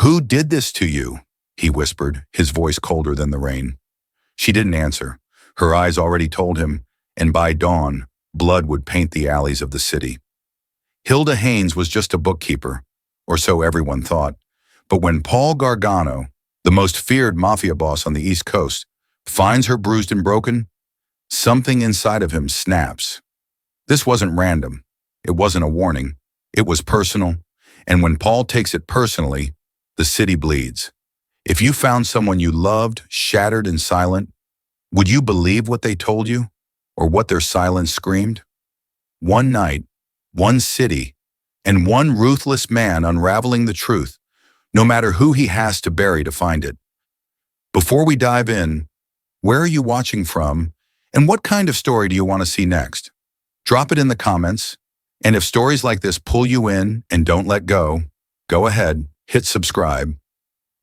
"Who did this to you?" he whispered, his voice colder than the rain. She didn't answer. Her eyes already told him, and by dawn, blood would paint the alleys of the city. Hilda Haynes was just a bookkeeper, or so everyone thought. But when Paul Gargano, the most feared mafia boss on the East Coast, finds her bruised and broken, something inside of him snaps. This wasn't random. It wasn't a warning. It was personal. And when Paul takes it personally, the city bleeds. If you found someone you loved, shattered and silent, would you believe what they told you, or what their silence screamed? One night, one city, and one ruthless man unraveling the truth, no matter who he has to bury to find it. Before we dive in, where are you watching from, and what kind of story do you want to see next? Drop it in the comments, and if stories like this pull you in and don't let go ahead, hit subscribe.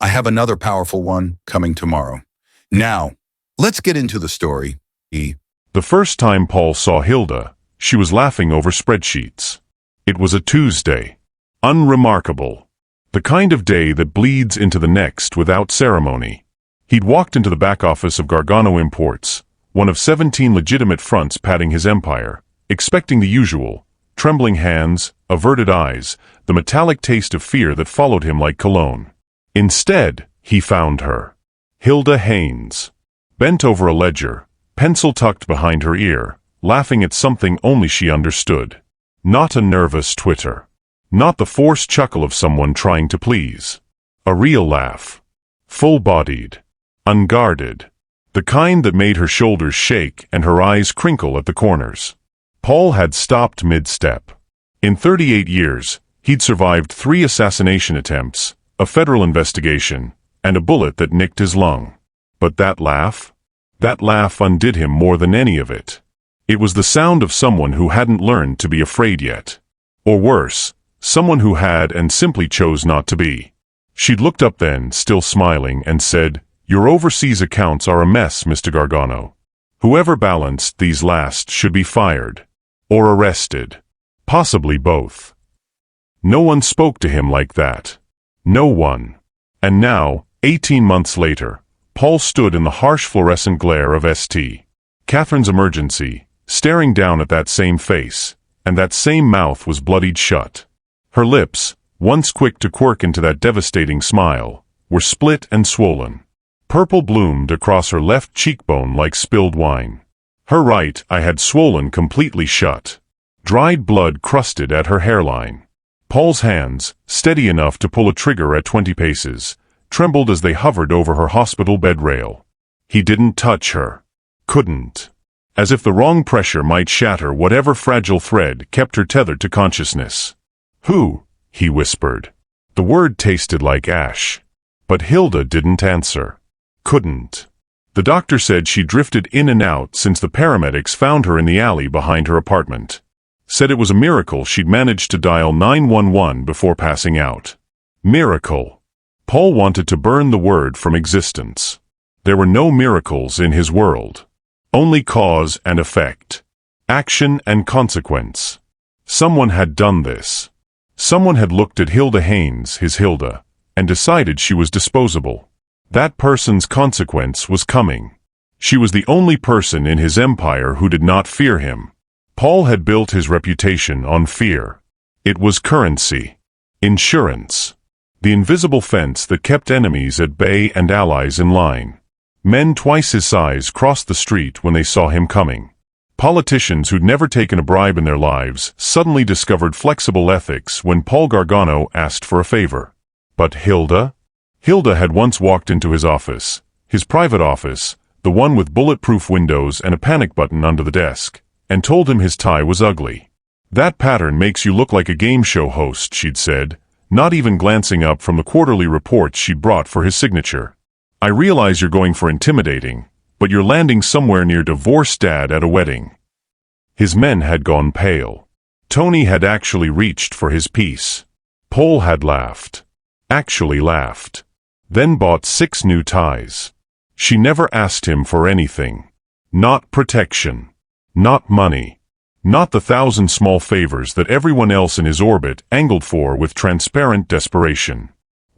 I have another powerful one coming tomorrow. Now, let's get into the story. The first time Paul saw Hilda, she was laughing over spreadsheets. It was a Tuesday. Unremarkable. The kind of day that bleeds into the next without ceremony. He'd walked into the back office of Gargano Imports, one of 17 legitimate fronts padding his empire, expecting the usual, trembling hands, averted eyes, the metallic taste of fear that followed him like cologne. Instead, he found her. Hilda Haynes. Bent over a ledger, pencil tucked behind her ear, laughing at something only she understood. Not a nervous twitter. Not the forced chuckle of someone trying to please. A real laugh. Full-bodied. Unguarded. The kind that made her shoulders shake and her eyes crinkle at the corners. Paul had stopped mid-step. In 38 years, he'd survived 3 assassination attempts, a federal investigation, and a bullet that nicked his lung. But that laugh undid him more than any of it. It was the sound of someone who hadn't learned to be afraid yet. Or worse, someone who had and simply chose not to be. She'd looked up then, still smiling, and said, "Your overseas accounts are a mess, Mr. Gargano. Whoever balanced these last should be fired. Or arrested. Possibly both." No one spoke to him like that. No one. And now, 18 months later, Paul stood in the harsh fluorescent glare of St. Catherine's Emergency, staring down at that same face, and that same mouth was bloodied shut. Her lips, once quick to quirk into that devastating smile, were split and swollen. Purple bloomed across her left cheekbone like spilled wine. Her right eye had swollen completely shut. Dried blood crusted at her hairline. Paul's hands, steady enough to pull a trigger at 20 paces, trembled as they hovered over her hospital bed rail. He didn't touch her. Couldn't. As if the wrong pressure might shatter whatever fragile thread kept her tethered to consciousness. "Who?" he whispered. The word tasted like ash. But Hilda didn't answer. Couldn't. The doctor said she drifted in and out since the paramedics found her in the alley behind her apartment. Said it was a miracle she'd managed to dial 911 before passing out. Miracle. Paul wanted to burn the word from existence. There were no miracles in his world. Only cause and effect. Action and consequence. Someone had done this. Someone had looked at Hilda Haynes, his Hilda, and decided she was disposable. That person's consequence was coming. She was the only person in his empire who did not fear him. Paul had built his reputation on fear. It was currency. Insurance. The invisible fence that kept enemies at bay and allies in line. Men twice his size crossed the street when they saw him coming. Politicians who'd never taken a bribe in their lives suddenly discovered flexible ethics when Paul Gargano asked for a favor. But Hilda? Hilda had once walked into his office, his private office, the one with bulletproof windows and a panic button under the desk, and told him his tie was ugly. "That pattern makes you look like a game show host," she'd said, not even glancing up from the quarterly reports she'd brought for his signature. "I realize you're going for intimidating, but you're landing somewhere near divorced dad at a wedding." His men had gone pale. Tony had actually reached for his piece. Paul had laughed. Actually laughed. Then bought 6 new ties. She never asked him for anything. Not protection. Not money. Not the 1,000 small favors that everyone else in his orbit angled for with transparent desperation.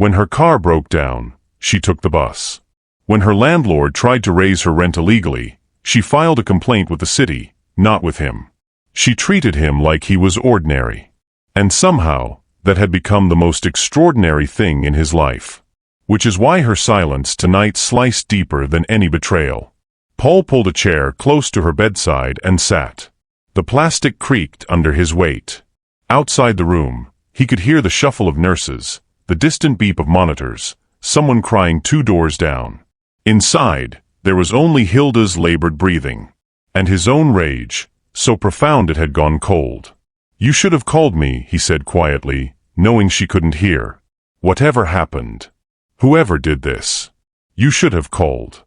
When her car broke down, she took the bus. When her landlord tried to raise her rent illegally, she filed a complaint with the city, not with him. She treated him like he was ordinary. And somehow, that had become the most extraordinary thing in his life. Which is why her silence tonight sliced deeper than any betrayal. Paul pulled a chair close to her bedside and sat. The plastic creaked under his weight. Outside the room, he could hear the shuffle of nurses, the distant beep of monitors, someone crying 2 doors down. Inside, there was only Hilda's labored breathing. And his own rage, so profound it had gone cold. "You should have called me," he said quietly, knowing she couldn't hear. "Whatever happened. Whoever did this. You should have called."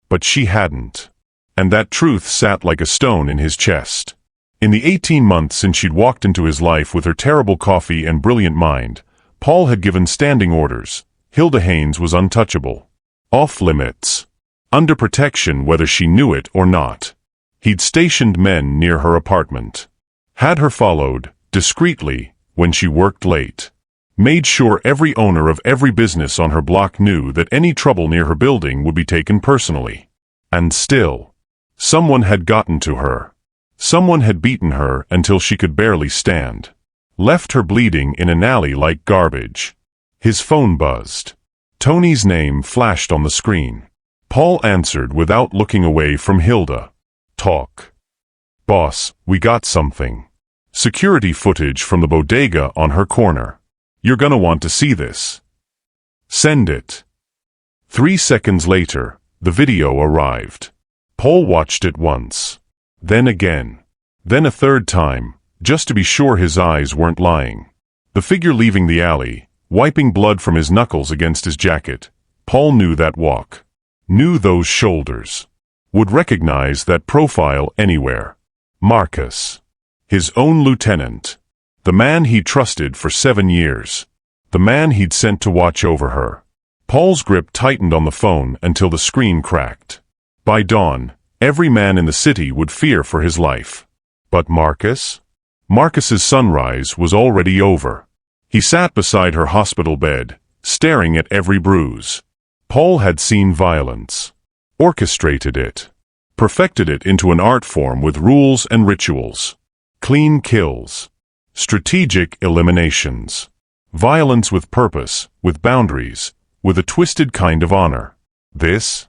But she hadn't. And that truth sat like a stone in his chest. In the 18 months since she'd walked into his life with her terrible coffee and brilliant mind, Paul had given standing orders. Hilda Haynes was untouchable. Off limits. Under protection whether she knew it or not. He'd stationed men near her apartment. Had her followed, discreetly, when she worked late. Made sure every owner of every business on her block knew that any trouble near her building would be taken personally. And still, someone had gotten to her. Someone had beaten her until she could barely stand. Left her bleeding in an alley like garbage. His phone buzzed. Tony's name flashed on the screen. Paul answered without looking away from Hilda. "Talk." "Boss, we got something. Security footage from the bodega on her corner. You're gonna want to see this." "Send it." 3 seconds later, the video arrived. Paul watched it once. Then again. Then a third time, just to be sure his eyes weren't lying. The figure leaving the alley, wiping blood from his knuckles against his jacket. Paul knew that walk. Knew those shoulders. Would recognize that profile anywhere. Marcus. His own lieutenant. The man he'd trusted for 7 years. The man he'd sent to watch over her. Paul's grip tightened on the phone until the screen cracked. By dawn, every man in the city would fear for his life. But Marcus? Marcus's sunrise was already over. He sat beside her hospital bed, staring at every bruise. Paul had seen violence. Orchestrated it. Perfected it into an art form with rules and rituals. Clean kills. Strategic eliminations. Violence with purpose, with boundaries, with a twisted kind of honor. This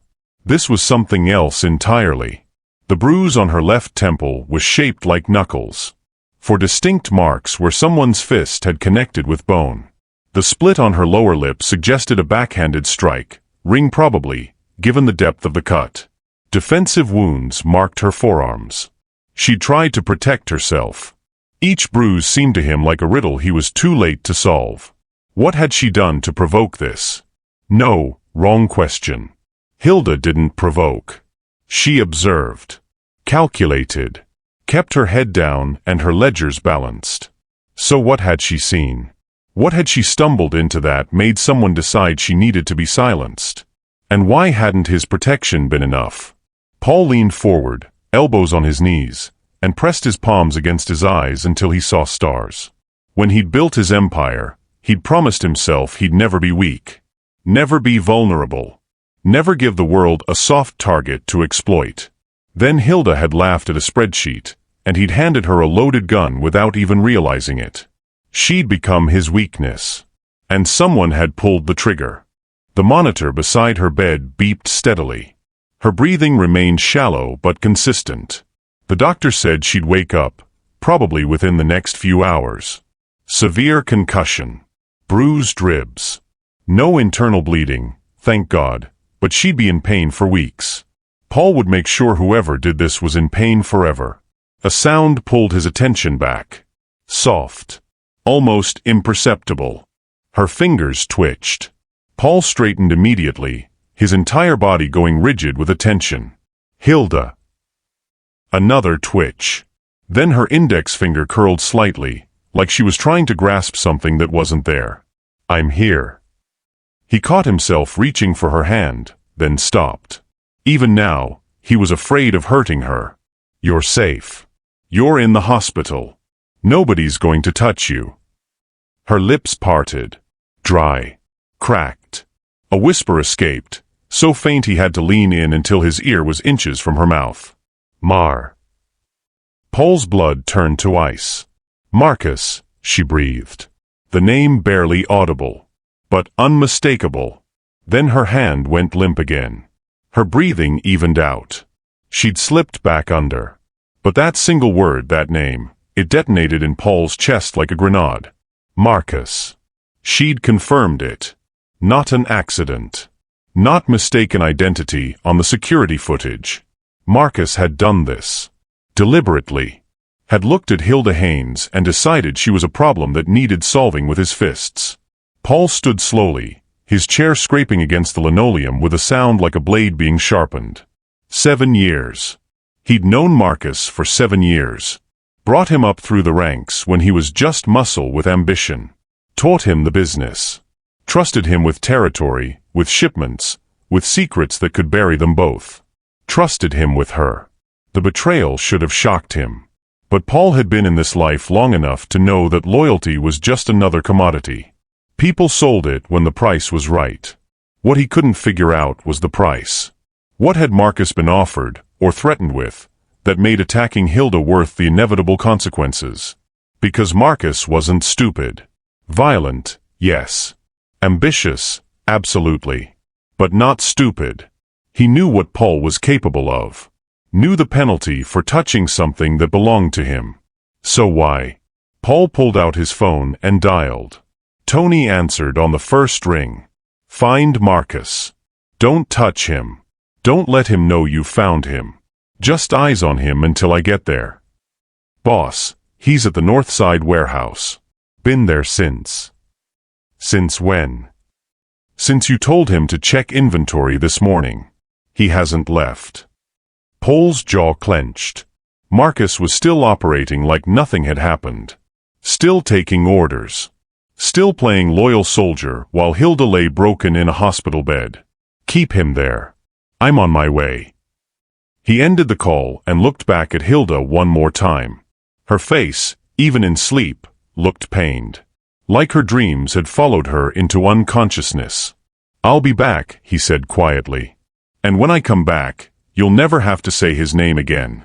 was something else entirely. The bruise on her left temple was shaped like knuckles. 4 distinct marks where someone's fist had connected with bone. The split on her lower lip suggested a backhanded strike, ring probably, given the depth of the cut. Defensive wounds marked her forearms. She tried to protect herself. Each bruise seemed to him like a riddle he was too late to solve. What had she done to provoke this? No, wrong question. Hilda didn't provoke. She observed. Calculated. Kept her head down and her ledgers balanced. So what had she seen? What had she stumbled into that made someone decide she needed to be silenced? And why hadn't his protection been enough? Paul leaned forward, elbows on his knees, and pressed his palms against his eyes until he saw stars. When he'd built his empire, he'd promised himself he'd never be weak. Never be vulnerable. Never give the world a soft target to exploit. Then Hilda had laughed at a spreadsheet, and he'd handed her a loaded gun without even realizing it. She'd become his weakness. And someone had pulled the trigger. The monitor beside her bed beeped steadily. Her breathing remained shallow but consistent. The doctor said she'd wake up, probably within the next few hours. Severe concussion. Bruised ribs. No internal bleeding, thank God, but she'd be in pain for weeks. Paul would make sure whoever did this was in pain forever. A sound pulled his attention back. Soft. Almost imperceptible. Her fingers twitched. Paul straightened immediately, his entire body going rigid with attention. Hilda. Another twitch. Then her index finger curled slightly, like she was trying to grasp something that wasn't there. I'm here. He caught himself reaching for her hand, then stopped. Even now, he was afraid of hurting her. You're safe. You're in the hospital. Nobody's going to touch you. Her lips parted. Dry. Cracked. A whisper escaped, so faint he had to lean in until his ear was inches from her mouth. Mar. Paul's blood turned to ice. Marcus, she breathed. The name barely audible, but unmistakable. Then her hand went limp again. Her breathing evened out. She'd slipped back under. But that single word, that name, it detonated in Paul's chest like a grenade. Marcus. She'd confirmed it. Not an accident. Not mistaken identity on the security footage. Marcus had done this. Deliberately. Had looked at Hilda Haynes and decided she was a problem that needed solving with his fists. Paul stood slowly, his chair scraping against the linoleum with a sound like a blade being sharpened. 7 years. He'd known Marcus for 7 years. Brought him up through the ranks when he was just muscle with ambition. Taught him the business. Trusted him with territory, with shipments, with secrets that could bury them both. Trusted him with her. The betrayal should have shocked him. But Paul had been in this life long enough to know that loyalty was just another commodity. People sold it when the price was right. What he couldn't figure out was the price. What had Marcus been offered, or threatened with, that made attacking Hilda worth the inevitable consequences? Because Marcus wasn't stupid. Violent, yes. Ambitious, absolutely. But not stupid. He knew what Paul was capable of. Knew the penalty for touching something that belonged to him. So why? Paul pulled out his phone and dialed. Tony answered on the first ring. Find Marcus. Don't touch him. Don't let him know you found him. Just eyes on him until I get there. Boss, he's at the Northside warehouse. Been there since. Since when? Since you told him to check inventory this morning. He hasn't left. Paul's jaw clenched. Marcus was still operating like nothing had happened. Still taking orders. Still playing loyal soldier while Hilda lay broken in a hospital bed. Keep him there. I'm on my way. He ended the call and looked back at Hilda one more time. Her face, even in sleep, looked pained. Like her dreams had followed her into unconsciousness. I'll be back, he said quietly. And when I come back, you'll never have to say his name again.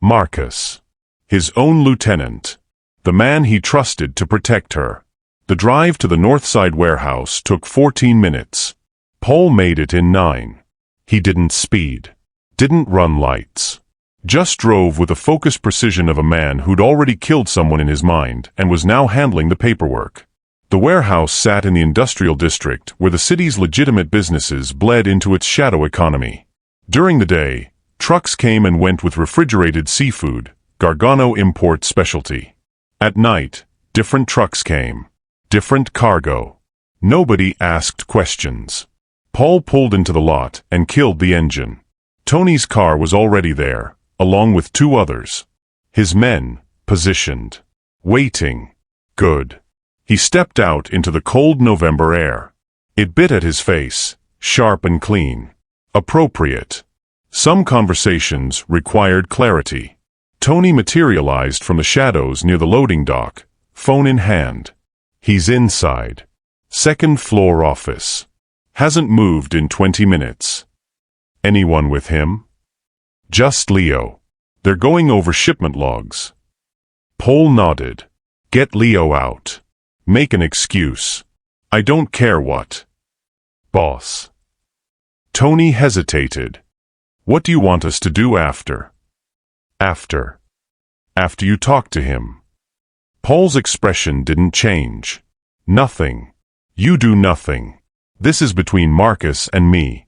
Marcus. His own lieutenant. The man he trusted to protect her. The drive to the Northside warehouse took 14 minutes. Paul made it in 9. He didn't speed. Didn't run lights. Just drove with the focused precision of a man who'd already killed someone in his mind and was now handling the paperwork. The warehouse sat in the industrial district where the city's legitimate businesses bled into its shadow economy. During the day, trucks came and went with refrigerated seafood, Gargano import specialty. At night, different trucks came. Different cargo. Nobody asked questions. Paul pulled into the lot and killed the engine. Tony's car was already there, along with 2 others. His men, positioned. Waiting. Good. He stepped out into the cold November air. It bit at his face, sharp and clean. Appropriate. Some conversations required clarity. Tony materialized from the shadows near the loading dock, phone in hand. He's inside. 2nd floor office. Hasn't moved in 20 minutes. Anyone with him? Just Leo. They're going over shipment logs. Paul nodded. Get Leo out. Make an excuse. I don't care what. Boss. Tony hesitated. What do you want us to do after? After. After you talk to him. Paul's expression didn't change. Nothing. You do nothing. This is between Marcus and me.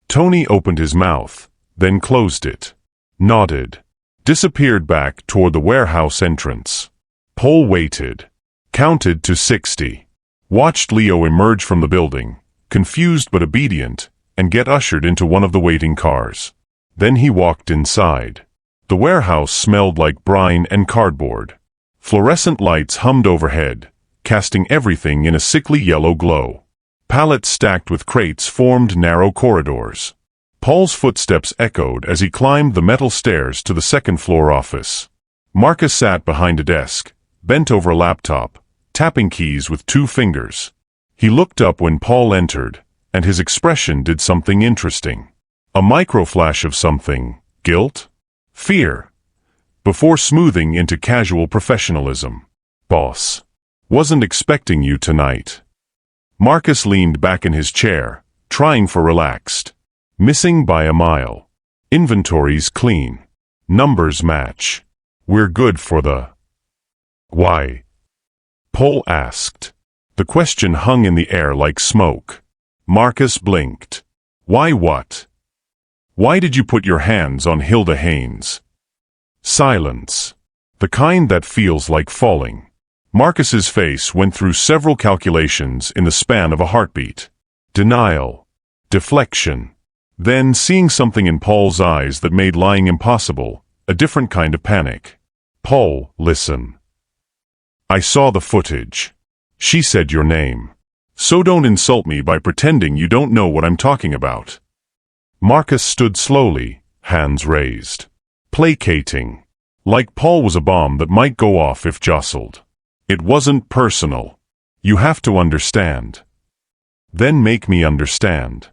Tony opened his mouth, then closed it. Nodded. Disappeared back toward the warehouse entrance. Paul waited. Counted to 60. Watched Leo emerge from the building, confused but obedient, and get ushered into one of the waiting cars. Then he walked inside. The warehouse smelled like brine and cardboard. Fluorescent lights hummed overhead, casting everything in a sickly yellow glow. Pallets stacked with crates formed narrow corridors. Paul's footsteps echoed as he climbed the metal stairs to the 2nd floor office. Marcus sat behind a desk, bent over a laptop, tapping keys with 2 fingers. He looked up when Paul entered, and his expression did something interesting. A microflash of something, guilt? Fear? Before smoothing into casual professionalism. Boss. Wasn't expecting you tonight. Marcus leaned back in his chair, trying for relaxed. Missing by a mile. Inventory's clean. Numbers match. We're good for the... Why? Paul asked. The question hung in the air like smoke. Marcus blinked. Why what? Why did you put your hands on Hilda Haynes? Silence. The kind that feels like falling. Marcus's face went through several calculations in the span of a heartbeat. Denial. Deflection. Then, seeing something in Paul's eyes that made lying impossible, a different kind of panic. Paul, listen. I saw the footage. She said your name. So don't insult me by pretending you don't know what I'm talking about. Marcus stood slowly, hands raised. Placating. Like Paul was a bomb that might go off if jostled. It wasn't personal. You have to understand. Then make me understand.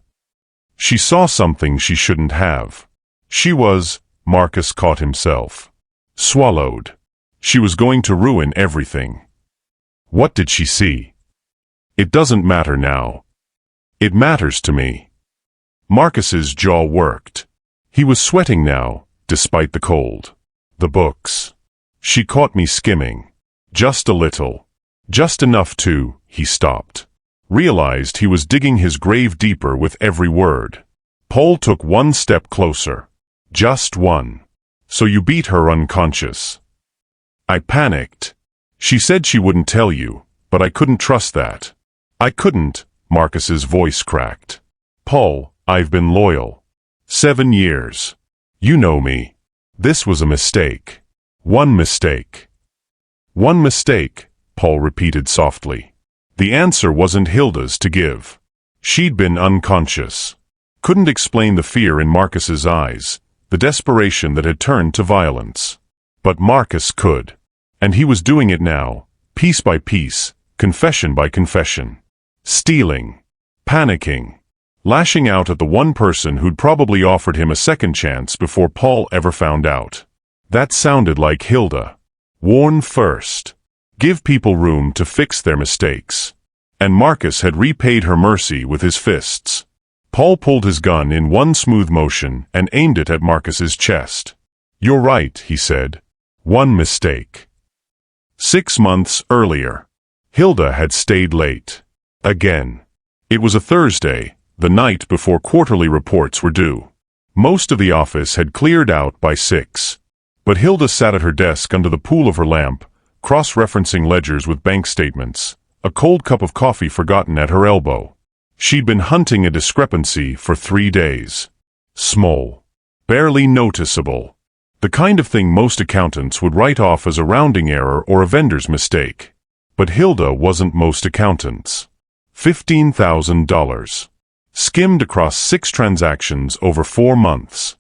She saw something she shouldn't have. She was, Marcus caught himself. Swallowed. She was going to ruin everything. What did she see? It doesn't matter now. It matters to me. Marcus's jaw worked. He was sweating now, despite the cold. The books. She caught me skimming. Just a little. Just enough to, he stopped. Realized he was digging his grave deeper with every word. Paul took one step closer. Just one. So you beat her unconscious. I panicked. She said she wouldn't tell you, but I couldn't trust that. I couldn't, Marcus's voice cracked. Paul, I've been loyal. 7 years. You know me. This was a mistake. One mistake. One mistake, Paul repeated softly. The answer wasn't Hilda's to give. She'd been unconscious. Couldn't explain the fear in Marcus's eyes, the desperation that had turned to violence. But Marcus could. And he was doing it now, piece by piece, confession by confession. Stealing. Panicking. Lashing out at the one person who'd probably offered him a second chance before Paul ever found out. That sounded like Hilda. Warn first. Give people room to fix their mistakes. And Marcus had repaid her mercy with his fists. Paul pulled his gun in one smooth motion and aimed it at Marcus's chest. You're right, he said. One mistake. 6 months earlier. Hilda had stayed late. Again. It was a Thursday, the night before quarterly reports were due. Most of the office had cleared out by 6. But Hilda sat at her desk under the pool of her lamp, cross-referencing ledgers with bank statements, a cold cup of coffee forgotten at her elbow. She'd been hunting a discrepancy for 3 days. Small. Barely noticeable. The kind of thing most accountants would write off as a rounding error or a vendor's mistake. But Hilda wasn't most accountants. $15,000. Skimmed across 6 transactions over 4 months.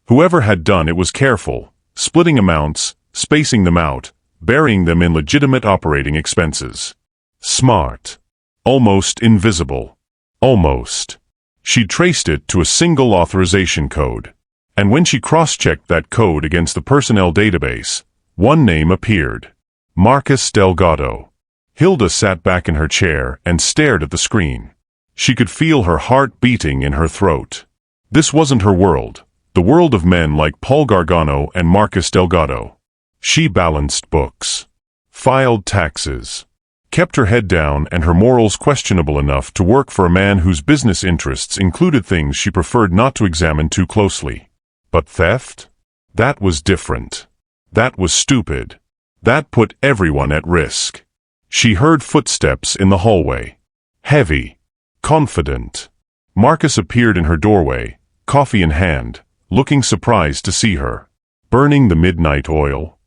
Whoever had done it was careful, splitting amounts, spacing them out, burying them in legitimate operating expenses. Smart. Almost invisible. Almost. She'd traced it to a single authorization code. And when she cross-checked that code against the personnel database, one name appeared. Marcus Delgado. Hilda sat back in her chair and stared at the screen. She could feel her heart beating in her throat. This wasn't her world, the world of men like Paul Gargano and Marcus Delgado. She balanced books. Filed taxes. Kept her head down and her morals questionable enough to work for a man whose business interests included things she preferred not to examine too closely. But theft? That was different. That was stupid. That put everyone at risk. She heard footsteps in the hallway. Heavy. Confident. Marcus appeared in her doorway, coffee in hand, looking surprised to see her. Burning the midnight oil.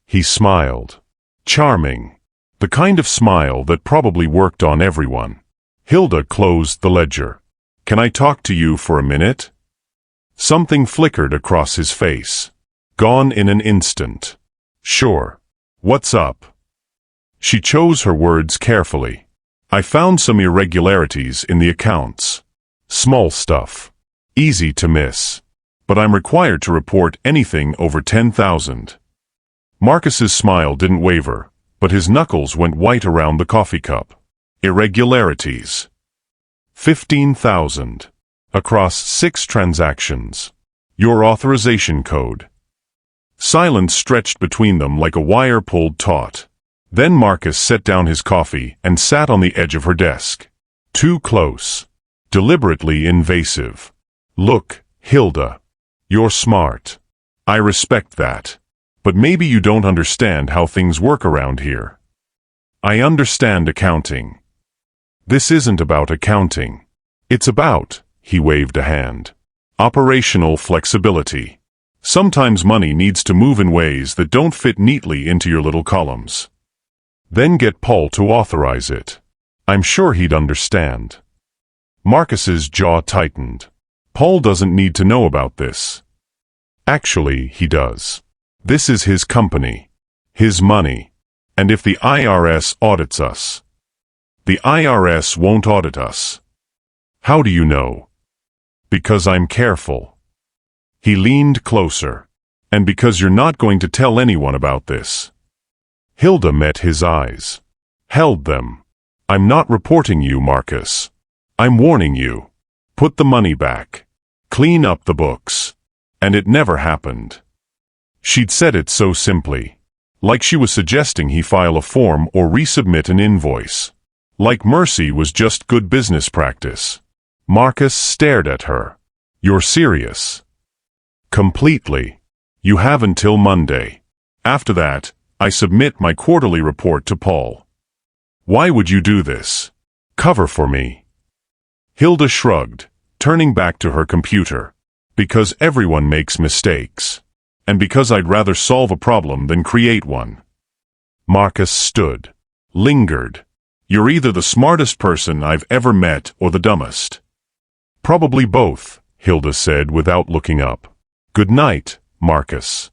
He smiled. Charming. The kind of smile that probably worked on everyone. Hilda closed the ledger. Can I talk to you for a minute? Something flickered across his face. Gone in an instant. Sure. What's up? She chose her words carefully. I found some irregularities in the accounts. Small stuff. Easy to miss. But I'm required to report anything over 10,000. Marcus's smile didn't waver, but his knuckles went white around the coffee cup. Irregularities. 15,000. Across 6 transactions. Your authorization code. Silence stretched between them like a wire pulled taut. Then Marcus set down his coffee and sat on the edge of her desk. Too close. Deliberately invasive. Look, Hilda. You're smart. I respect that. But maybe you don't understand how things work around here. I understand accounting. This isn't about accounting. It's about, he waved a hand, operational flexibility. Sometimes money needs to move in ways that don't fit neatly into your little columns. Then get Paul to authorize it. I'm sure he'd understand. Marcus's jaw tightened. Paul doesn't need to know about this. Actually, he does. This is his company. His money. And if the IRS audits us, the IRS won't audit us. How do you know? Because I'm careful. He leaned closer. And because you're not going to tell anyone about this. Hilda met his eyes. Held them. I'm not reporting you, Marcus. I'm warning you. Put the money back. Clean up the books. And it never happened. She'd said it so simply. Like she was suggesting he file a form or resubmit an invoice. Like mercy was just good business practice. Marcus stared at her. You're serious? Completely. You have until Monday. After that, I submit my quarterly report to Paul. Why would you do this? Cover for me. Hilda shrugged, turning back to her computer. Because everyone makes mistakes. And because I'd rather solve a problem than create one. Marcus stood. Lingered. You're either the smartest person I've ever met or the dumbest. Probably both, Hilda said without looking up. Good night, Marcus.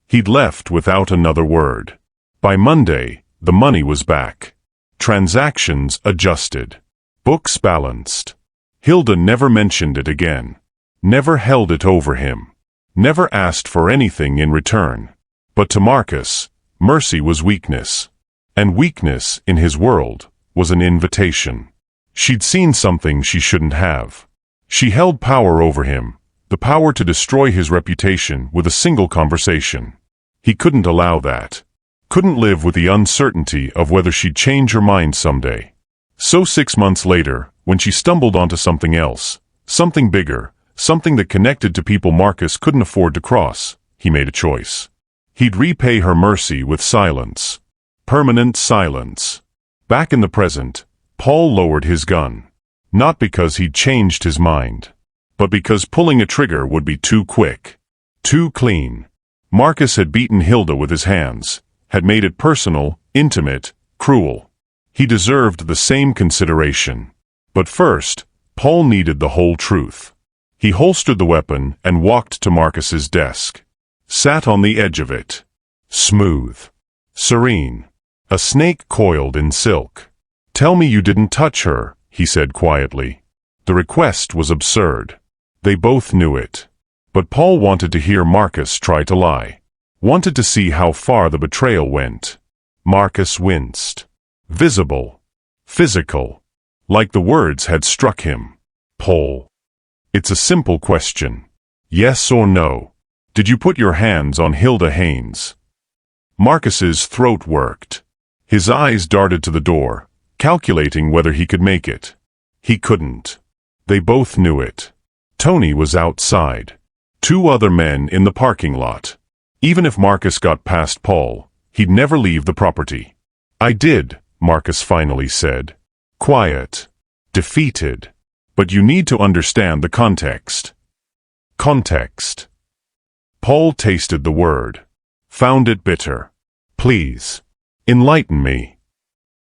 He'd left without another word. By Monday, the money was back. Transactions adjusted. Books balanced. Hilda never mentioned it again. Never held it over him. Never asked for anything in return. But to Marcus, mercy was weakness. And weakness, in his world, was an invitation. She'd seen something she shouldn't have. She held power over him, the power to destroy his reputation with a single conversation. He couldn't allow that. Couldn't live with the uncertainty of whether she'd change her mind someday. So 6 months later, when she stumbled onto something else, something bigger, something that connected to people Marcus couldn't afford to cross, he made a choice. He'd repay her mercy with silence. Permanent silence. Back in the present, Paul lowered his gun. Not because he'd changed his mind, but because pulling a trigger would be too quick. Too clean. Marcus had beaten Hilda with his hands, had made it personal, intimate, cruel. He deserved the same consideration. But first, Paul needed the whole truth. He holstered the weapon and walked to Marcus's desk. Sat on the edge of it. Smooth. Serene. A snake coiled in silk. Tell me you didn't touch her, he said quietly. The request was absurd. They both knew it. But Paul wanted to hear Marcus try to lie. Wanted to see how far the betrayal went. Marcus winced. Visible. Physical. Like the words had struck him. Paul. It's a simple question. Yes or no? Did you put your hands on Hilda Haynes? Marcus's throat worked. His eyes darted to the door, calculating whether he could make it. He couldn't. They both knew it. Tony was outside. 2 other men in the parking lot. Even if Marcus got past Paul, he'd never leave the property. I did, Marcus finally said. Quiet. Defeated. But you need to understand the context. Context. Paul tasted the word. Found it bitter. Please. Enlighten me.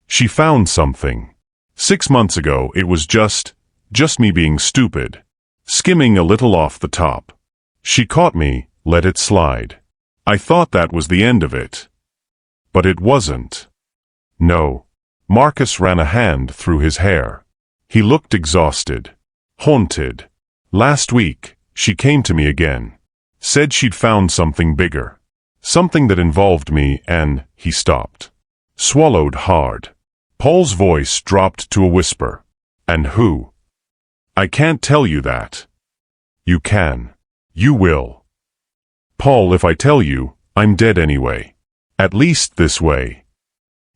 She found something. 6 months ago it was just me being stupid. Skimming a little off the top. She caught me, let it slide. I thought that was the end of it. But it wasn't. No. Marcus ran a hand through his hair. He looked exhausted, haunted. Last week, she came to me again. Said she'd found something bigger. Something that involved me and, he stopped. Swallowed hard. Paul's voice dropped to a whisper. And who? I can't tell you that. You can. You will. Paul, if I tell you, I'm dead anyway. At least this way.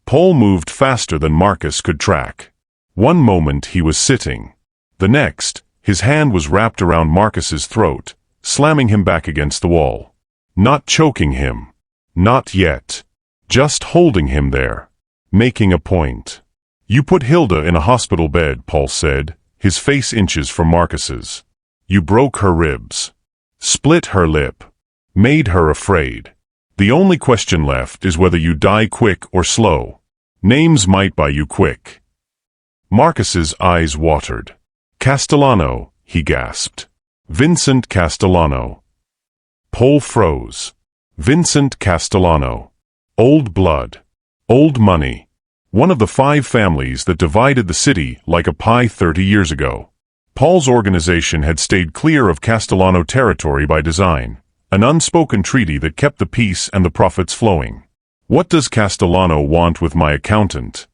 Paul moved faster than Marcus could track. One moment he was sitting. The next, his hand was wrapped around Marcus's throat, slamming him back against the wall. Not choking him. Not yet. Just holding him there. Making a point. You put Hilda in a hospital bed, Paul said, his face inches from Marcus's. You broke her ribs. Split her lip. Made her afraid. The only question left is whether you die quick or slow. Names might buy you quick. Marcus's eyes watered. Castellano, he gasped. Vincent Castellano. Paul froze. Vincent Castellano. Old blood. Old money. One of the 5 families that divided the city like a pie 30 years ago. Paul's organization had stayed clear of Castellano territory by design, an unspoken treaty that kept the peace and the profits flowing. What does Castellano want with my accountant?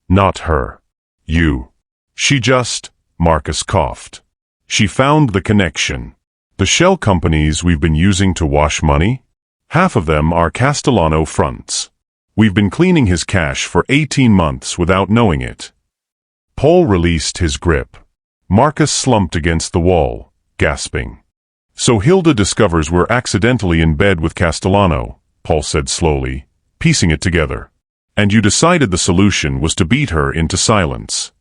Not her. You. She just, Marcus coughed. She found the connection. The shell companies we've been using to wash money? Half of them are Castellano fronts. We've been cleaning his cash for 18 months without knowing it. Paul released his grip. Marcus slumped against the wall, gasping. So Hilda discovers we're accidentally in bed with Castellano, Paul said slowly, piecing it together. And you decided the solution was to beat her into silence.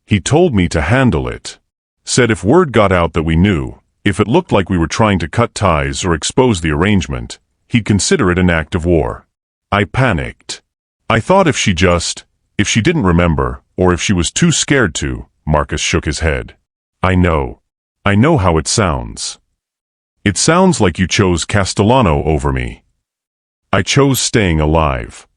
He told me to handle it. Said if word got out that we knew, if it looked like we were trying to cut ties or expose the arrangement, he'd consider it an act of war. I panicked. I thought if she didn't remember, or if she was too scared to, Marcus shook his head. I know how it sounds. It sounds like you chose Castellano over me. I chose staying alive.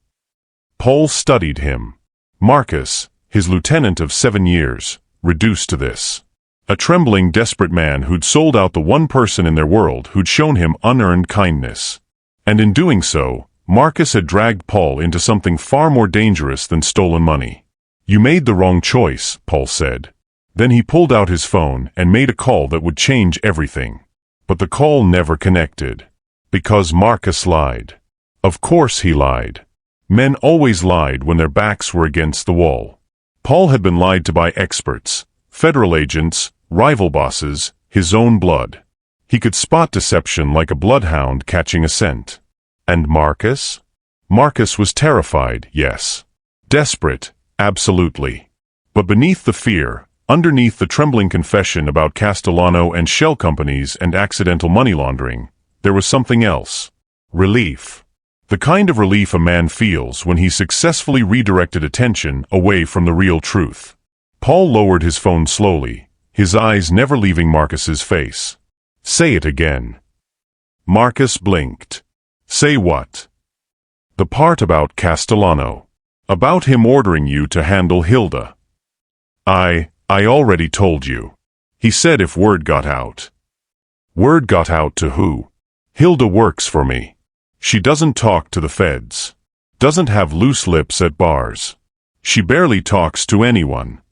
Paul studied him. Marcus, his lieutenant of 7 years, reduced to this. A trembling, desperate man who'd sold out the one person in their world who'd shown him unearned kindness. And in doing so, Marcus had dragged Paul into something far more dangerous than stolen money. You made the wrong choice, Paul said. Then he pulled out his phone and made a call that would change everything. But the call never connected. Because Marcus lied. Of course he lied. Men always lied when their backs were against the wall. Paul had been lied to by experts, federal agents, rival bosses, his own blood. He could spot deception like a bloodhound catching a scent. And Marcus? Marcus was terrified, yes. Desperate, absolutely. But beneath the fear, underneath the trembling confession about Castellano and shell companies and accidental money laundering, there was something else. Relief. The kind of relief a man feels when he successfully redirected attention away from the real truth. Paul lowered his phone slowly, his eyes never leaving Marcus's face. Say it again. Marcus blinked. Say what? The part about Castellano. About him ordering you to handle Hilda. I already told you. He said if word got out. Word got out to who? Hilda works for me. She doesn't talk to the feds. Doesn't have loose lips at bars. She barely talks to anyone.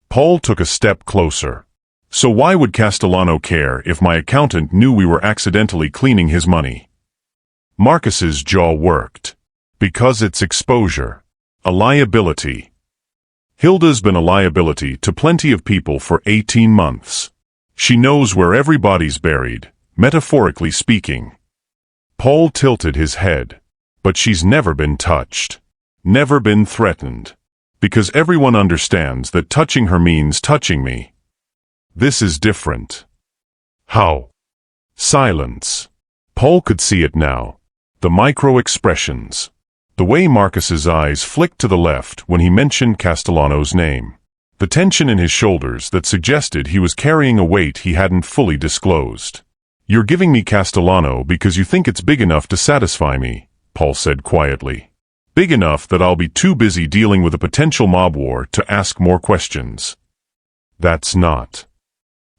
Paul took a step closer. So why would Castellano care if my accountant knew we were accidentally cleaning his money? Marcus's jaw worked. Because it's exposure. A liability. Hilda's been a liability to plenty of people for 18 months. She knows where everybody's buried, metaphorically speaking. Paul tilted his head. But she's never been touched. Never been threatened. Because everyone understands that touching her means touching me. This is different. How? Silence. Paul could see it now. The micro-expressions. The way Marcus's eyes flicked to the left when he mentioned Castellano's name. The tension in his shoulders that suggested he was carrying a weight he hadn't fully disclosed. You're giving me Castellano because you think it's big enough to satisfy me, Paul said quietly. Big enough that I'll be too busy dealing with a potential mob war to ask more questions. That's not.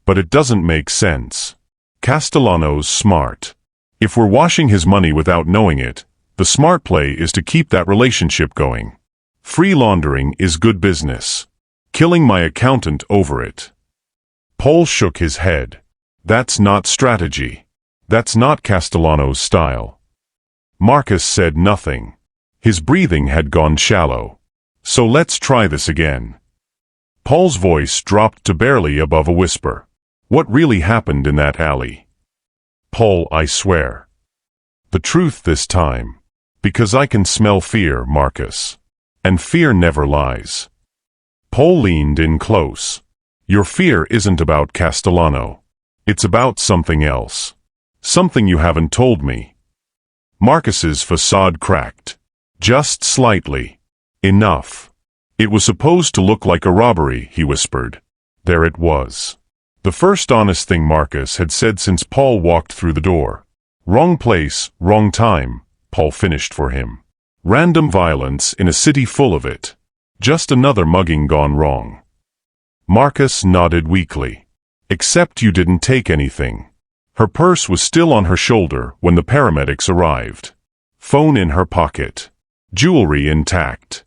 But it doesn't make sense. Castellano's smart. If we're washing his money without knowing it, the smart play is to keep that relationship going. Free laundering is good business. Killing my accountant over it. Paul shook his head. That's not strategy. That's not Castellano's style. Marcus said nothing. His breathing had gone shallow. So let's try this again. Paul's voice dropped to barely above a whisper. What really happened in that alley? Paul, I swear. The truth this time. Because I can smell fear, Marcus. And fear never lies. Paul leaned in close. Your fear isn't about Castellano. It's about something else. Something you haven't told me. Marcus's facade cracked. Just slightly. Enough. It was supposed to look like a robbery, he whispered. There it was. The first honest thing Marcus had said since Paul walked through the door. Wrong place, wrong time, Paul finished for him. Random violence in a city full of it. Just another mugging gone wrong. Marcus nodded weakly. Except you didn't take anything. Her purse was still on her shoulder when the paramedics arrived. Phone in her pocket. Jewelry intact.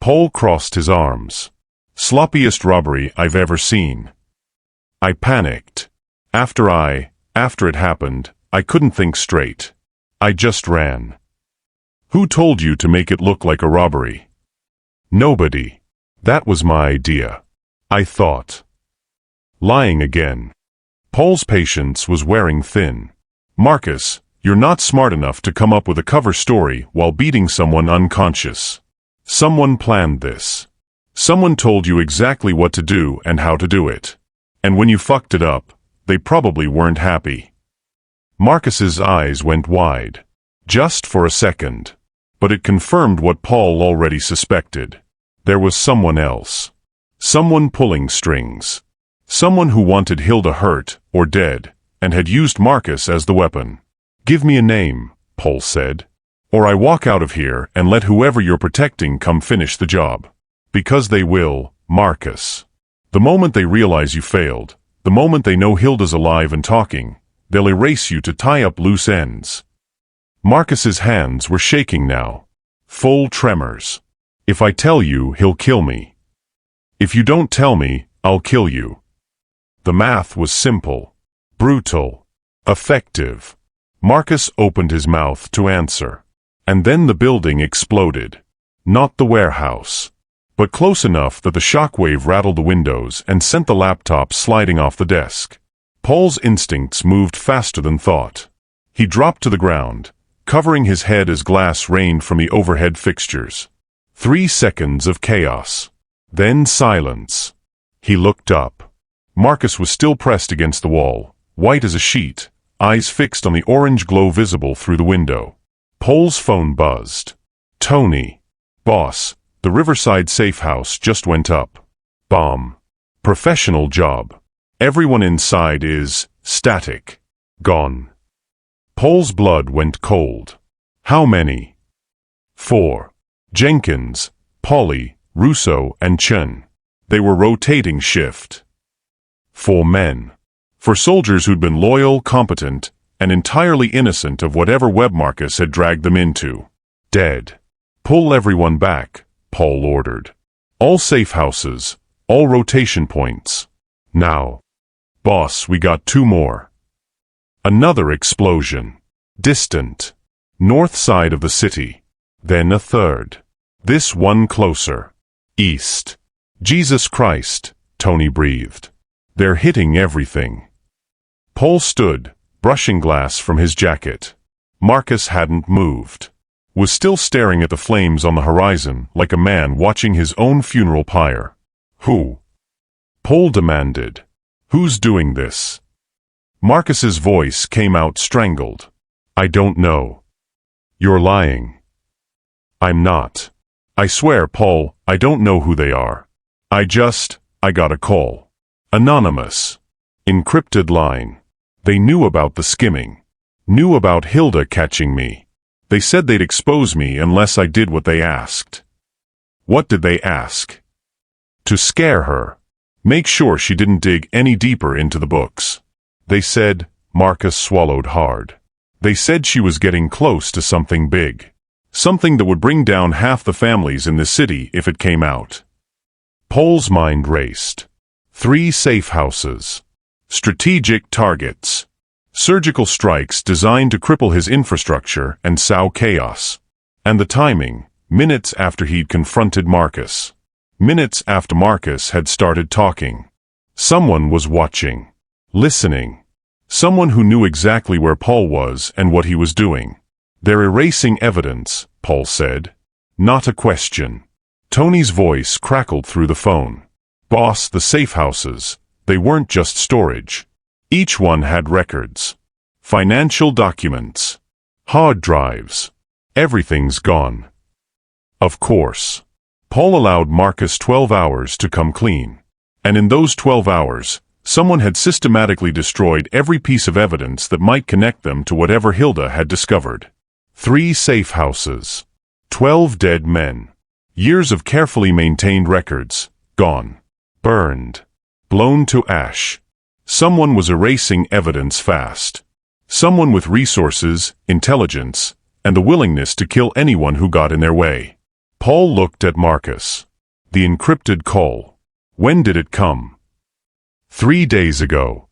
Paul crossed his arms. Sloppiest robbery I've ever seen. I panicked. After it happened, I couldn't think straight. I just ran. Who told you to make it look like a robbery? Nobody. That was my idea. I thought. Lying again. Paul's patience was wearing thin. Marcus, you're not smart enough to come up with a cover story while beating someone unconscious. Someone planned this. Someone told you exactly what to do and how to do it. And when you fucked it up, they probably weren't happy. Marcus's eyes went wide. Just for a second. But it confirmed what Paul already suspected. There was someone else. Someone pulling strings. Someone who wanted Hilda hurt or dead, and had used Marcus as the weapon. Give me a name, Paul said. Or I walk out of here and let whoever you're protecting come finish the job. Because they will, Marcus. The moment they realize you failed, the moment they know Hilda's alive and talking, they'll erase you to tie up loose ends. Marcus's hands were shaking now. Full tremors. If I tell you, he'll kill me. If you don't tell me, I'll kill you. The math was simple. Brutal. Effective. Marcus opened his mouth to answer. And then the building exploded. Not the warehouse. But close enough that the shockwave rattled the windows and sent the laptop sliding off the desk. Paul's instincts moved faster than thought. He dropped to the ground, covering his head as glass rained from the overhead fixtures. 3 seconds of chaos. Then silence. He looked up. Marcus was still pressed against the wall, white as a sheet, eyes fixed on the orange glow visible through the window. Paul's phone buzzed. Tony. Boss, the Riverside safe house just went up. Bomb. Professional job. Everyone inside is static. Gone. Paul's blood went cold. How many? 4. Jenkins, Polly, Russo, and Chen. They were rotating shift. 4 men. For soldiers who'd been loyal, competent, and entirely innocent of whatever web Marcus had dragged them into. Dead. Pull everyone back, Paul ordered. All safe houses, all rotation points. Now. Boss, we got 2 more. Another explosion. Distant. North side of the city. Then a third. This one closer. East. Jesus Christ, Tony breathed. They're hitting everything. Paul stood, brushing glass from his jacket. Marcus hadn't moved. Was still staring at the flames on the horizon like a man watching his own funeral pyre. Who? Paul demanded. Who's doing this? Marcus's voice came out strangled. I don't know. You're lying. I'm not. I swear, Paul, I don't know who they are. I got a call. Anonymous. Encrypted line. They knew about the skimming. Knew about Hilda catching me. They said they'd expose me unless I did what they asked. What did they ask? To scare her. Make sure she didn't dig any deeper into the books. They said, Marcus swallowed hard. They said she was getting close to something big. Something that would bring down half the families in the city if it came out. Paul's mind raced. 3 safe houses. Strategic targets. Surgical strikes designed to cripple his infrastructure and sow chaos. And the timing, minutes after he'd confronted Marcus. Minutes after Marcus had started talking. Someone was watching. Listening. Someone who knew exactly where Paul was and what he was doing. They're erasing evidence, Paul said. Not a question. Tony's voice crackled through the phone. Boss, the safe houses, they weren't just storage. Each one had records. Financial documents. Hard drives. Everything's gone. Of course. Paul allowed Marcus 12 hours to come clean. And in those 12 hours, someone had systematically destroyed every piece of evidence that might connect them to whatever Hilda had discovered. 3 safe houses. 12 dead men. Years of carefully maintained records, gone. Burned. Blown to ash. Someone was erasing evidence fast. Someone with resources, intelligence, and the willingness to kill anyone who got in their way. Paul looked at Marcus. The encrypted call. When did it come? 3 days ago.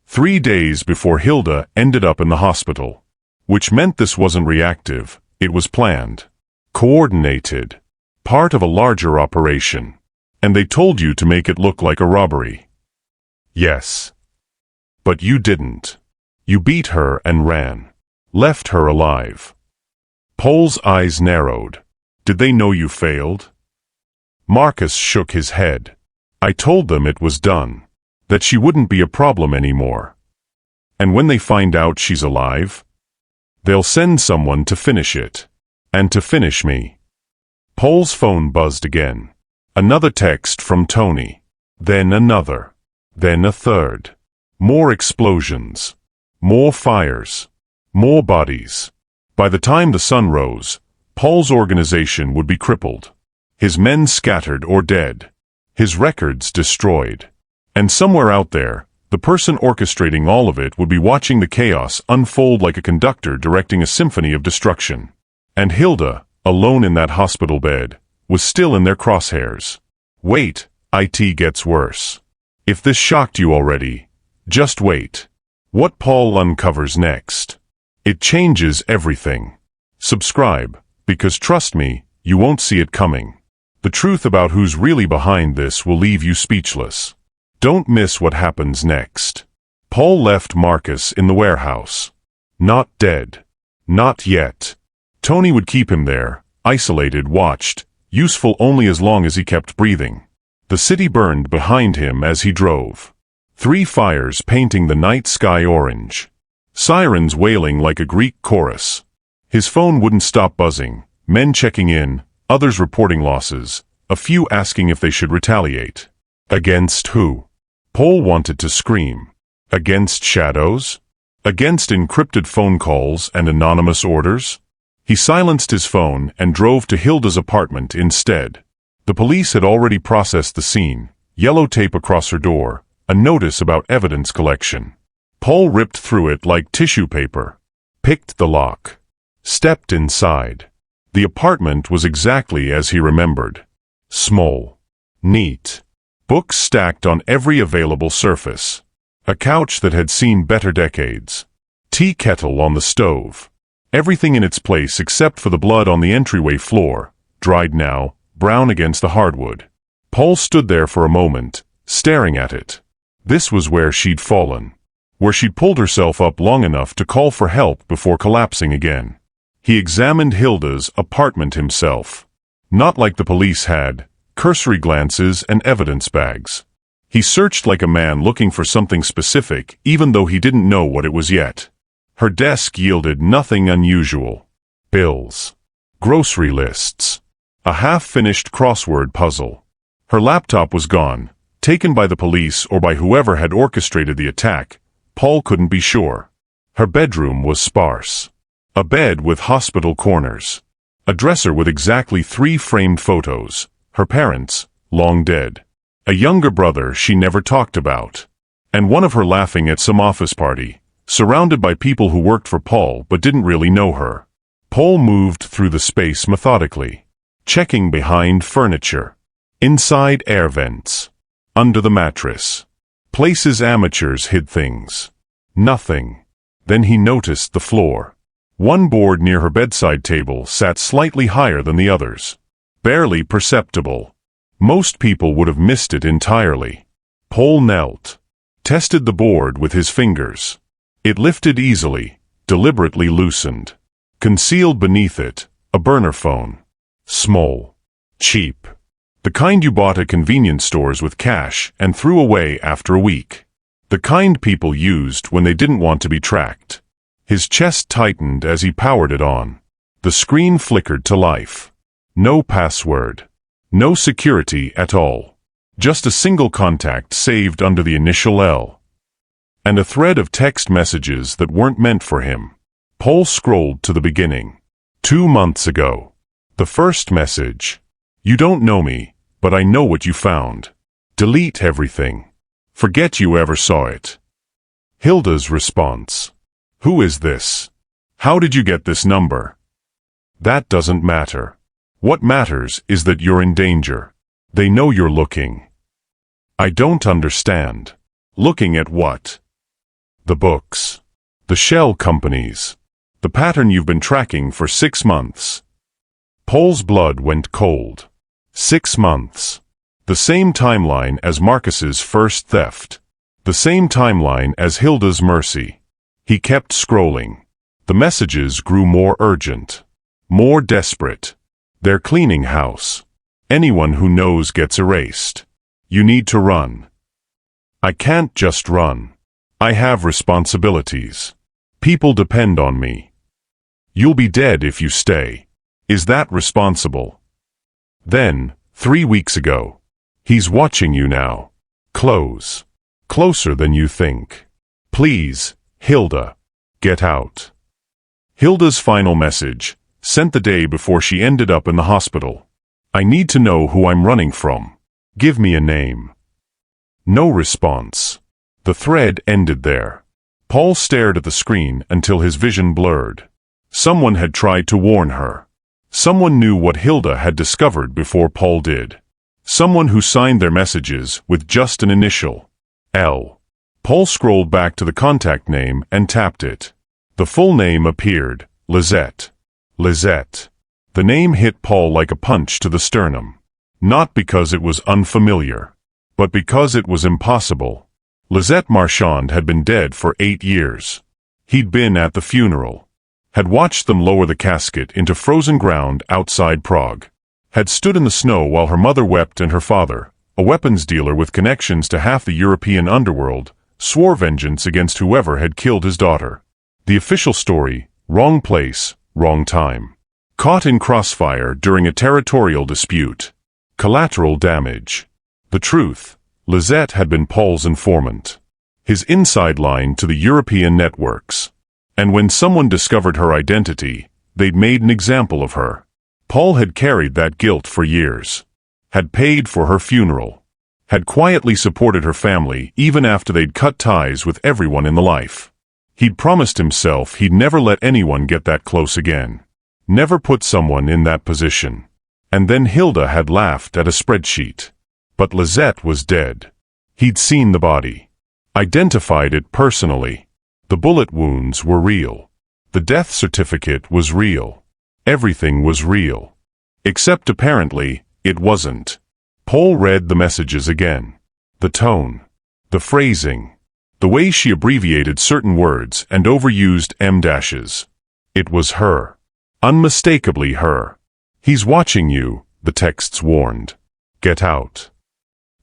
3 days before Hilda ended up in the hospital. Which meant this wasn't reactive, it was planned. Coordinated. Part of a larger operation. And they told you to make it look like a robbery. Yes. But you didn't. You beat her and ran. Left her alive. Paul's eyes narrowed. Did they know you failed? Marcus shook his head. I told them it was done. That she wouldn't be a problem anymore. And when they find out she's alive, they'll send someone to finish it. And to finish me. Paul's phone buzzed again. Another text from Tony. Then another. Then a third. More explosions. More fires. More bodies. By the time the sun rose, Paul's organization would be crippled. His men scattered or dead. His records destroyed. And somewhere out there, the person orchestrating all of it would be watching the chaos unfold like a conductor directing a symphony of destruction. And Hilda, alone in that hospital bed, was still in their crosshairs. Wait, it gets worse. If this shocked you already, just wait. What Paul uncovers next. It changes everything. Subscribe, because trust me, you won't see it coming. The truth about who's really behind this will leave you speechless. Don't miss what happens next. Paul left Marcus in the warehouse. Not dead. Not yet. Tony would keep him there, isolated, watched, useful only as long as he kept breathing. The city burned behind him as he drove. 3 fires painting the night sky orange. Sirens wailing like a Greek chorus. His phone wouldn't stop buzzing, men checking in, others reporting losses, a few asking if they should retaliate. Against who? Paul wanted to scream. Against shadows? Against encrypted phone calls and anonymous orders? He silenced his phone and drove to Hilda's apartment instead. The police had already processed the scene, yellow tape across her door, a notice about evidence collection. Paul ripped through it like tissue paper, picked the lock, stepped inside. The apartment was exactly as he remembered. Small. Neat. Books stacked on every available surface. A couch that had seen better decades. Tea kettle on the stove. Everything in its place except for the blood on the entryway floor, dried now, brown against the hardwood. Paul stood there for a moment, staring at it. This was where she'd fallen. Where she'd pulled herself up long enough to call for help before collapsing again. He examined Hilda's apartment himself. Not like the police had, cursory glances and evidence bags. He searched like a man looking for something specific, even though he didn't know what it was yet. Her desk yielded nothing unusual. Bills. Grocery lists. A half-finished crossword puzzle. Her laptop was gone, taken by the police or by whoever had orchestrated the attack. Paul couldn't be sure. Her bedroom was sparse. A bed with hospital corners. A dresser with exactly 3 framed photos. Her parents, long dead. A younger brother she never talked about. And one of her laughing at some office party, surrounded by people who worked for Paul but didn't really know her. Paul moved through the space methodically, checking behind furniture, inside air vents, under the mattress, places amateurs hid things. Nothing. Then he noticed the floor. One board near her bedside table sat slightly higher than the others. Barely perceptible. Most people would have missed it entirely. Paul knelt, tested the board with his fingers. It lifted easily, deliberately loosened. Concealed beneath it, a burner phone. Small. Cheap. The kind you bought at convenience stores with cash and threw away after a week. The kind people used when they didn't want to be tracked. His chest tightened as he powered it on. The screen flickered to life. No password. No security at all. Just a single contact saved under the initial L. And a thread of text messages that weren't meant for him. Paul scrolled to the beginning. 2 months ago. The first message. You don't know me, but I know what you found. Delete everything. Forget you ever saw it. Hilda's response. Who is this? How did you get this number? That doesn't matter. What matters is that you're in danger. They know you're looking. I don't understand. Looking at what? The books. The shell companies. The pattern you've been tracking for 6 months. Paul's blood went cold. 6 months. The same timeline as Marcus's first theft. The same timeline as Hilda's mercy. He kept scrolling. The messages grew more urgent. More desperate. They're cleaning house. Anyone who knows gets erased. You need to run. I can't just run. I have responsibilities. People depend on me. You'll be dead if you stay. Is that responsible? Then, 3 weeks ago. He's watching you now. Close. Closer than you think. Please, Hilda. Get out. Hilda's final message, sent the day before she ended up in the hospital. I need to know who I'm running from. Give me a name. No response. The thread ended there. Paul stared at the screen until his vision blurred. Someone had tried to warn her. Someone knew what Hilda had discovered before Paul did. Someone who signed their messages with just an initial. L. Paul scrolled back to the contact name and tapped it. The full name appeared, Lizette. Lizette. The name hit Paul like a punch to the sternum. Not because it was unfamiliar, but because it was impossible. Lizette Marchand had been dead for 8 years. He'd been at the funeral. Had watched them lower the casket into frozen ground outside Prague. Had stood in the snow while her mother wept and her father, a weapons dealer with connections to half the European underworld, swore vengeance against whoever had killed his daughter. The official story, wrong place, wrong time. Caught in crossfire during a territorial dispute. Collateral damage. The truth, Lizette had been Paul's informant. His inside line to the European networks. And when someone discovered her identity, they'd made an example of her. Paul had carried that guilt for years. Had paid for her funeral. Had quietly supported her family even after they'd cut ties with everyone in the life. He'd promised himself he'd never let anyone get that close again. Never put someone in that position. And then Hilda had laughed at a spreadsheet. But Lizette was dead. He'd seen the body. Identified it personally. The bullet wounds were real. The death certificate was real. Everything was real. Except apparently, it wasn't. Paul read the messages again. The tone. The phrasing. The way she abbreviated certain words and overused M-dashes. It was her. Unmistakably her. He's watching you, the texts warned. Get out.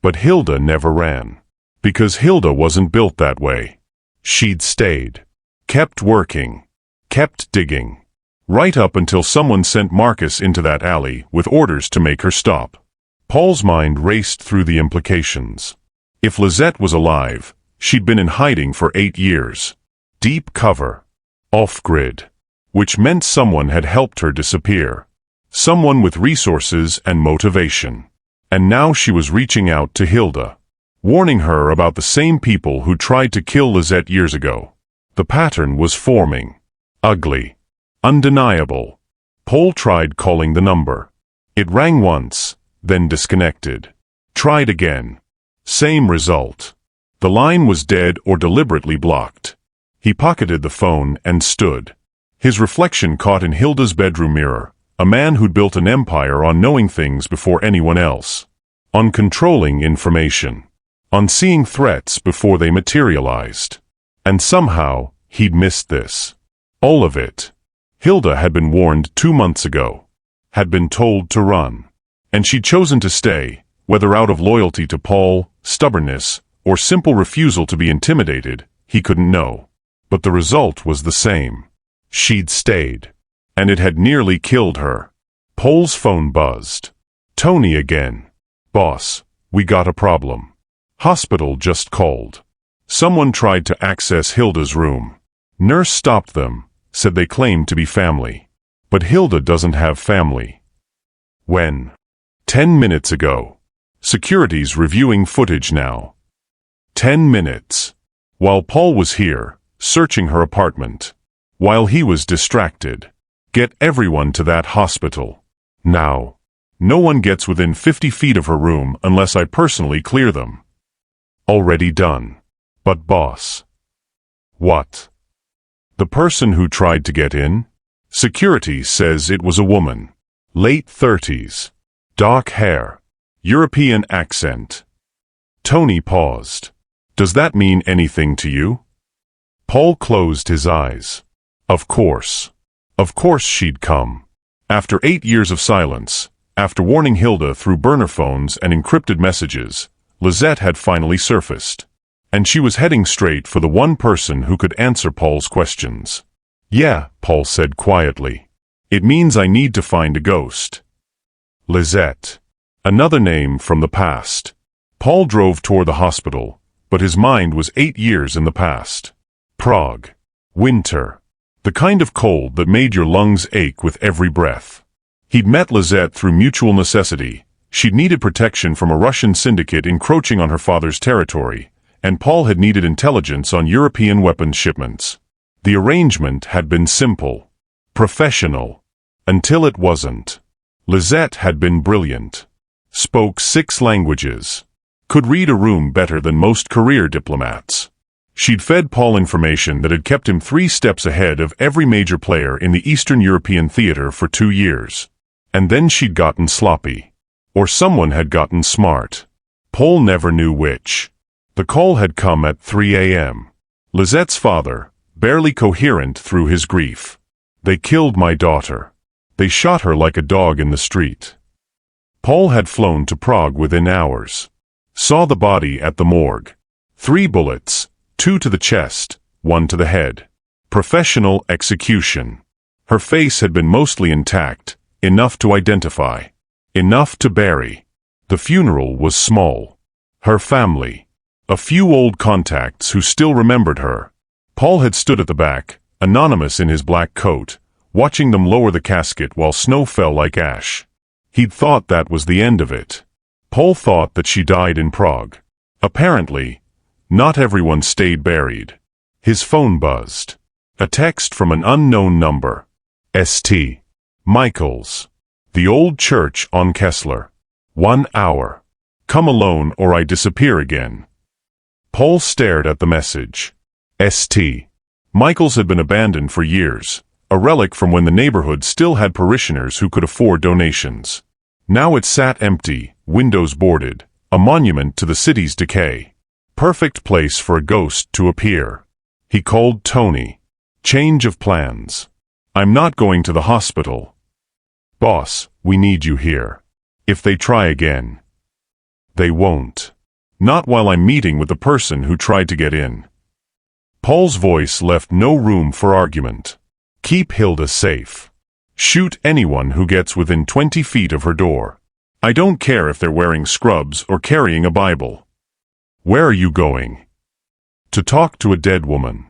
But Hilda never ran. Because Hilda wasn't built that way. She'd stayed. Kept working. Kept digging. Right up until someone sent Marcus into that alley with orders to make her stop. Paul's mind raced through the implications. If Lizette was alive, she'd been in hiding for 8 years. Deep cover. Off-grid. which meant someone had helped her disappear. Someone with resources and motivation. And now she was reaching out to Hilda, warning her about the same people who tried to kill Lizette years ago. The pattern was forming. Ugly. Undeniable. Paul tried calling the number. It rang once, then disconnected. Tried again. Same result. The line was dead or deliberately blocked. He pocketed the phone and stood. His reflection caught in Hilda's bedroom mirror, a man who'd built an empire on knowing things before anyone else. On controlling information. On seeing threats before they materialized. And somehow, he'd missed this. All of it. Hilda had been warned 2 months ago. Had been told to run. And she'd chosen to stay, whether out of loyalty to Paul, stubbornness, or simple refusal to be intimidated, he couldn't know. But the result was the same. She'd stayed. And it had nearly killed her. Paul's phone buzzed. Tony again. Boss, we got a problem. Hospital just called. Someone tried to access Hilda's room. Nurse stopped them, said they claimed to be family. But Hilda doesn't have family. When? 10 minutes ago. Security's reviewing footage now. 10 minutes. While Paul was here, searching her apartment. While he was distracted. Get everyone to that hospital. Now. No one gets within 50 feet of her room unless I personally clear them. Already done. But boss. What? The person who tried to get in? Security says it was a woman. Late 30s. Dark hair. European accent. Tony paused. Does that mean anything to you? Paul closed his eyes. Of course. Of course she'd come. After 8 years of silence, after warning Hilda through burner phones and encrypted messages, Lizette had finally surfaced. And she was heading straight for the one person who could answer Paul's questions. Yeah, Paul said quietly. It means I need to find a ghost. Lizette. Another name from the past. Paul drove toward the hospital, but his mind was 8 years in the past. Prague. Winter. The kind of cold that made your lungs ache with every breath. He'd met Lizette through mutual necessity. She'd needed protection from a Russian syndicate encroaching on her father's territory, and Paul had needed intelligence on European weapons shipments. The arrangement had been simple. Professional. Until it wasn't. Lizette had been brilliant. Spoke 6 languages. Could read a room better than most career diplomats. She'd fed Paul information that had kept him 3 steps ahead of every major player in the Eastern European theater for 2 years. And then she'd gotten sloppy. Or someone had gotten smart. Paul never knew which. The call had come at 3 a.m. Lizette's father, barely coherent through his grief. They killed my daughter. They shot her like a dog in the street. Paul had flown to Prague within hours. Saw the body at the morgue. 3 bullets, 2 to the chest, 1 to the head. Professional execution. Her face had been mostly intact, enough to identify. Enough to bury. The funeral was small. Her family. A few old contacts who still remembered her. Paul had stood at the back, anonymous in his black coat, watching them lower the casket while snow fell like ash. He'd thought that was the end of it. Paul thought that she died in Prague. Apparently, not everyone stayed buried. His phone buzzed. A text from an unknown number. St. Michael's. The old church on Kessler. 1 hour. Come alone or I disappear again. Paul stared at the message. St. Michael's had been abandoned for years, a relic from when the neighborhood still had parishioners who could afford donations. Now it sat empty, windows boarded, a monument to the city's decay. Perfect place for a ghost to appear. He called Tony. Change of plans. I'm not going to the hospital. Boss, we need you here. If they try again. They won't. Not while I'm meeting with the person who tried to get in. Paul's voice left no room for argument. Keep Hilda safe. Shoot anyone who gets within 20 feet of her door. I don't care if they're wearing scrubs or carrying a Bible. Where are you going? To talk to a dead woman.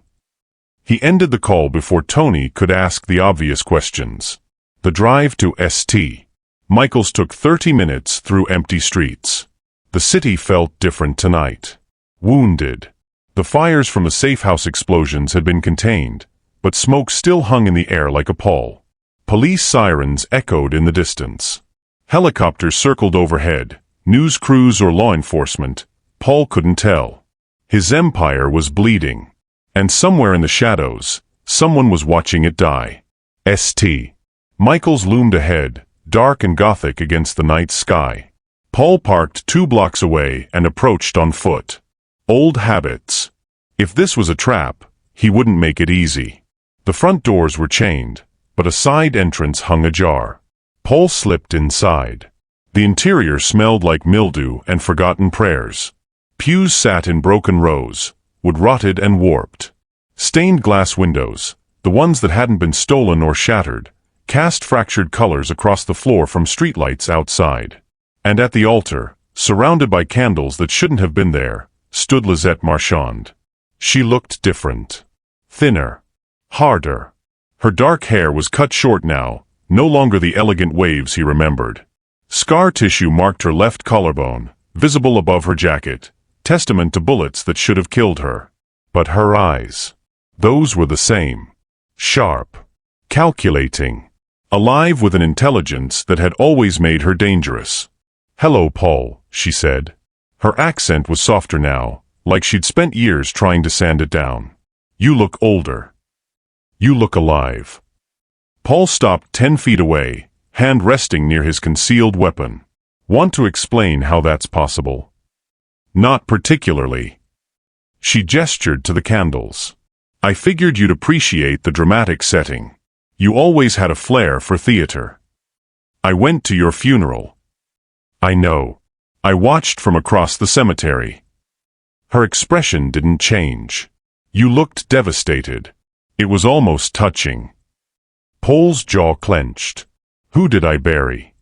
He ended the call before Tony could ask the obvious questions. The drive to St. Michael's took 30 minutes through empty streets. The city felt different tonight. Wounded. The fires from the safe house explosions had been contained, but smoke still hung in the air like a pall. Police sirens echoed in the distance. Helicopters circled overhead, news crews or law enforcement. Paul couldn't tell. His empire was bleeding. And somewhere in the shadows, someone was watching it die. St. Michael's loomed ahead, dark and gothic against the night sky. Paul parked 2 blocks away and approached on foot. Old habits. If this was a trap, he wouldn't make it easy. The front doors were chained, but a side entrance hung ajar. Paul slipped inside. The interior smelled like mildew and forgotten prayers. Pews sat in broken rows, wood rotted and warped. Stained glass windows, the ones that hadn't been stolen or shattered, cast fractured colors across the floor from streetlights outside. And at the altar, surrounded by candles that shouldn't have been there, stood Lisette Marchand. She looked different. Thinner. Harder. Her dark hair was cut short now, no longer the elegant waves he remembered. Scar tissue marked her left collarbone, visible above her jacket, testament to bullets that should have killed her. But her eyes. Those were the same. Sharp. Calculating. Alive with an intelligence that had always made her dangerous. "Hello, Paul," she said. Her accent was softer now, like she'd spent years trying to sand it down. "You look older. You look alive." Paul stopped 10 feet away, hand resting near his concealed weapon. "Want to explain how that's possible?" "Not particularly." She gestured to the candles. "I figured you'd appreciate the dramatic setting. You always had a flair for theater. I went to your funeral." "I know. I watched from across the cemetery." Her expression didn't change. "You looked devastated. It was almost touching." Paul's jaw clenched. "Who did I bury?"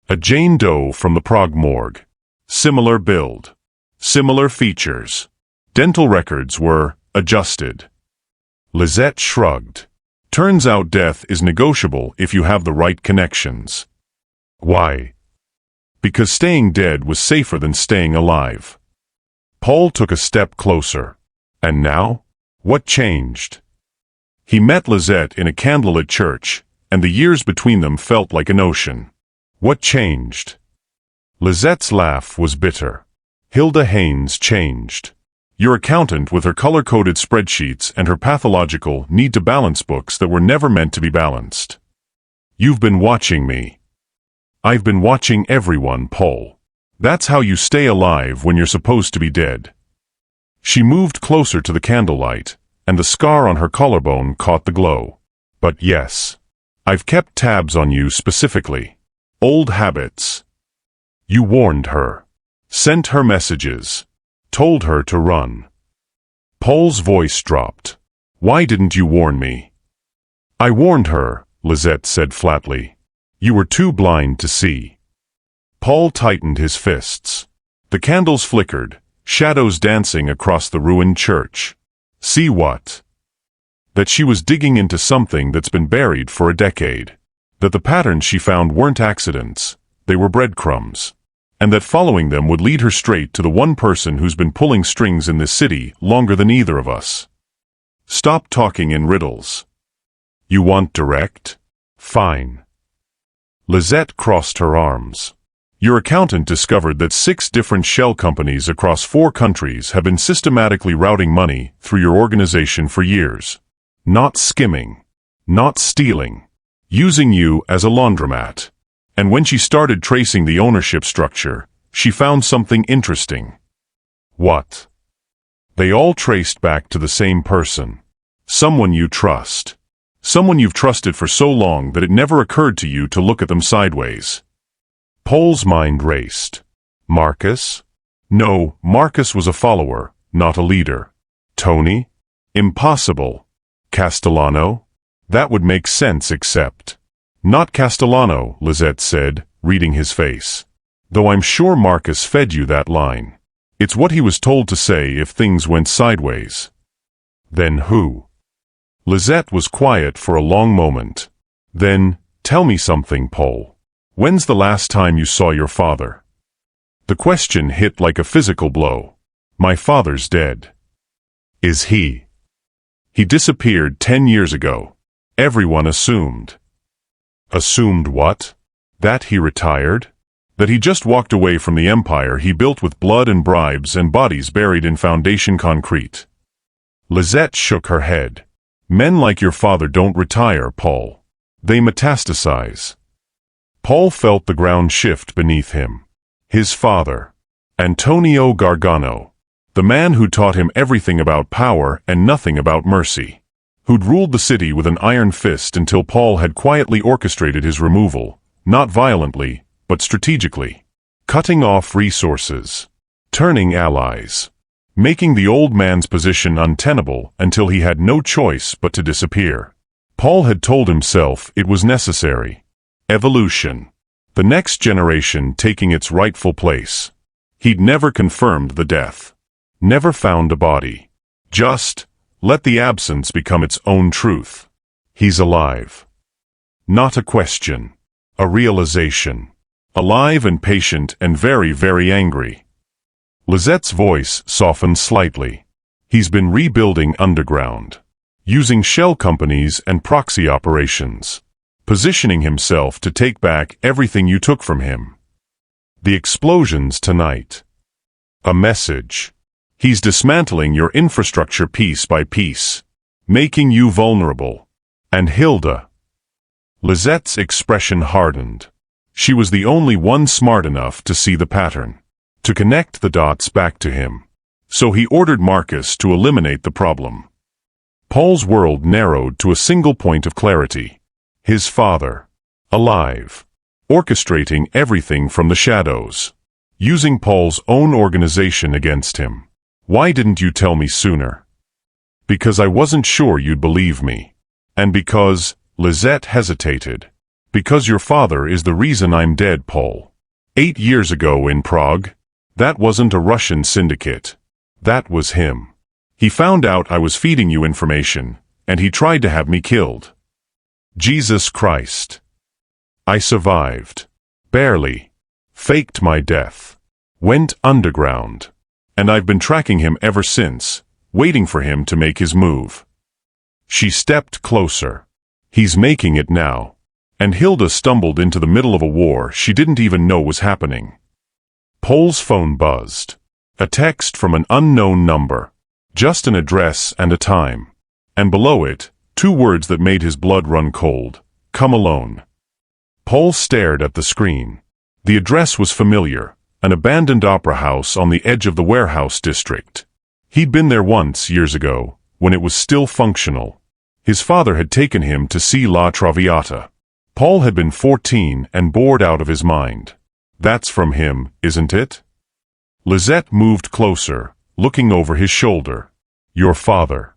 "A Jane Doe from the Prague morgue. Similar build. Similar features. Dental records were adjusted." Lisette shrugged. "Turns out death is negotiable if you have the right connections." "Why?" "Because staying dead was safer than staying alive." Paul took a step closer. "And now? What changed?" He met Lisette in a candlelit church, and the years between them felt like an ocean. "What changed?" Lisette's laugh was bitter. "Hilda Haynes changed. Your accountant with her color-coded spreadsheets and her pathological need-to-balance books that were never meant to be balanced. You've been watching me." "I've been watching everyone, Paul. That's how you stay alive when you're supposed to be dead." She moved closer to the candlelight, and the scar on her collarbone caught the glow. "But yes, I've kept tabs on you specifically. Old habits. You warned her. Sent her messages. Told her to run." Paul's voice dropped. "Why didn't you warn me?" "I warned her," Lisette said flatly. "You were too blind to see." Paul tightened his fists. The candles flickered, shadows dancing across the ruined church. "See what?" "That she was digging into something that's been buried for a decade. That the patterns she found weren't accidents, they were breadcrumbs. And that following them would lead her straight to the one person who's been pulling strings in this city longer than either of us." "Stop talking in riddles." "You want direct? Fine." Lisette crossed her arms. "Your accountant discovered that 6 different shell companies across 4 countries have been systematically routing money through your organization for years. Not skimming. Not stealing. Using you as a laundromat. And when she started tracing the ownership structure, she found something interesting." "What?" "They all traced back to the same person. Someone you trust. Someone you've trusted for so long that it never occurred to you to look at them sideways." Paul's mind raced. "Marcus?" "No, Marcus was a follower, not a leader." "Tony?" "Impossible." "Castellano?" "That would make sense except—" "Not Castellano," Lisette said, reading his face. "Though I'm sure Marcus fed you that line. It's what he was told to say if things went sideways." "Then who?" Lizette was quiet for a long moment. Then, tell me something, Paul. When's the last time you saw your father? The question hit like a physical blow. My father's dead. Is he? He disappeared 10 years ago. Everyone assumed. Assumed what? That he retired? That he just walked away from the empire he built with blood and bribes and bodies buried in foundation concrete. Lizette shook her head. Men like your father don't retire, Paul. They metastasize. Paul felt the ground shift beneath him. His father, Antonio Gargano, the man who taught him everything about power and nothing about mercy, who'd ruled the city with an iron fist until Paul had quietly orchestrated his removal, not violently, but strategically, cutting off resources, turning allies, making the old man's position untenable until he had no choice but to disappear. Paul had told himself it was necessary. Evolution. The next generation taking its rightful place. He'd never confirmed the death. Never found a body. Just let the absence become its own truth. He's alive. Not a question. A realization. Alive and patient and very, very angry. Lizette's voice softened slightly. He's been rebuilding underground. Using shell companies and proxy operations. Positioning himself to take back everything you took from him. The explosions tonight. A message. He's dismantling your infrastructure piece by piece, making you vulnerable. And Hilda. Lizette's expression hardened. She was the only one smart enough to see the pattern, to connect the dots back to him. So he ordered Marcus to eliminate the problem. Paul's world narrowed to a single point of clarity. His father. Alive. Orchestrating everything from the shadows. Using Paul's own organization against him. Why didn't you tell me sooner? Because I wasn't sure you'd believe me. And because, Lizette hesitated. Because your father is the reason I'm dead, Paul. 8 years ago in Prague. That wasn't a Russian syndicate. That was him. He found out I was feeding you information, and he tried to have me killed. Jesus Christ. I survived. Barely. Faked my death. Went underground. And I've been tracking him ever since, waiting for him to make his move. She stepped closer. He's making it now. And Hilda stumbled into the middle of a war she didn't even know was happening. Paul's phone buzzed. A text from an unknown number. Just an address and a time. And below it, 2 words that made his blood run cold. Come alone. Paul stared at the screen. The address was familiar. An abandoned opera house on the edge of the warehouse district. He'd been there once years ago, when it was still functional. His father had taken him to see La Traviata. Paul had been 14 and bored out of his mind. That's from him, isn't it? Lizette moved closer, looking over his shoulder. Your father.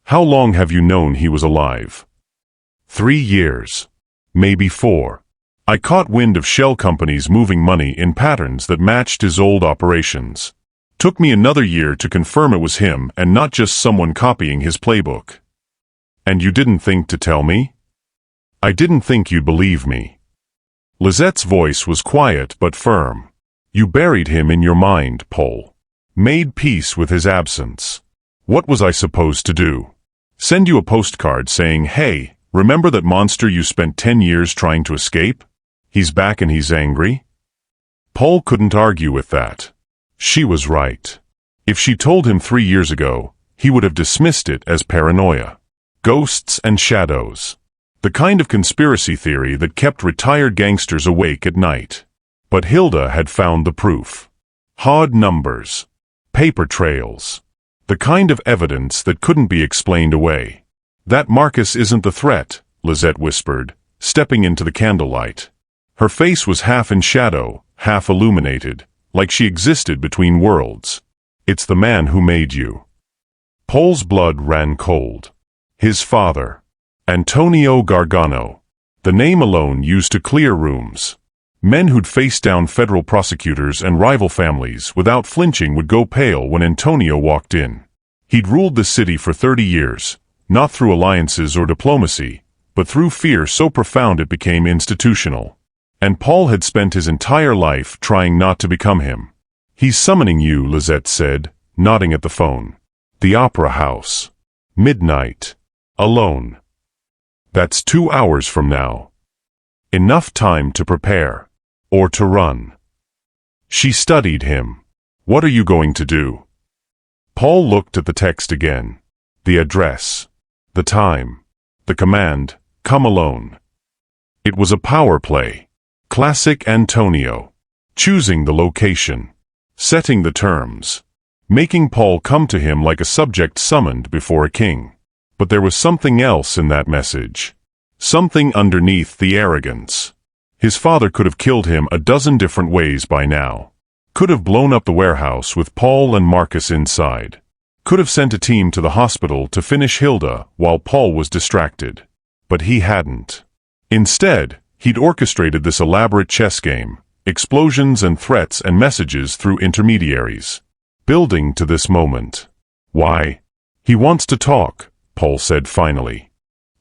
How long have you known he was alive? 3 years. Maybe 4. I caught wind of shell companies moving money in patterns that matched his old operations. Took me another year to confirm it was him and not just someone copying his playbook. And you didn't think to tell me? I didn't think you'd believe me. Lizette's voice was quiet but firm. You buried him in your mind, Paul. Made peace with his absence. What was I supposed to do? Send you a postcard saying, hey, remember that monster you spent 10 years trying to escape? He's back and he's angry? Paul couldn't argue with that. She was right. If she told him 3 years ago, he would have dismissed it as paranoia. Ghosts and shadows. The kind of conspiracy theory that kept retired gangsters awake at night. But Hilda had found the proof. Hard numbers. Paper trails. The kind of evidence that couldn't be explained away. That Marcus isn't the threat, Lizette whispered, stepping into the candlelight. Her face was half in shadow, half illuminated, like she existed between worlds. It's the man who made you. Paul's blood ran cold. His father. Antonio Gargano. The name alone used to clear rooms. Men who'd faced down federal prosecutors and rival families without flinching would go pale when Antonio walked in. He'd ruled the city for 30 years, Not through alliances or diplomacy, but through fear so profound it became institutional. And Paul had spent his entire life trying not to become him. "He's summoning you," Lizette said, nodding at the phone. "The Opera House. Midnight. Alone. That's 2 hours from now. Enough time to prepare. Or to run." She studied him. "What are you going to do?" Paul looked at the text again. The address. The time. The command, "Come alone." It was a power play. Classic Antonio. Choosing the location. Setting the terms. Making Paul come to him like a subject summoned before a king. But there was something else in that message. Something underneath the arrogance. His father could have killed him a dozen different ways by now. Could have blown up the warehouse with Paul and Marcus inside. Could have sent a team to the hospital to finish Hilda while Paul was distracted. But he hadn't. Instead, he'd orchestrated this elaborate chess game, explosions and threats and messages through intermediaries, building to this moment. "Why? He wants to talk," Paul said finally.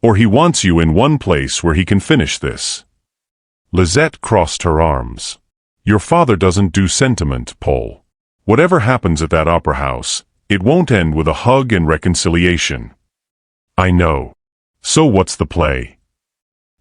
"Or he wants you in one place where he can finish this." Lizette crossed her arms. "Your father doesn't do sentiment, Paul. Whatever happens at that opera house, it won't end with a hug and reconciliation." "I know. So what's the play?"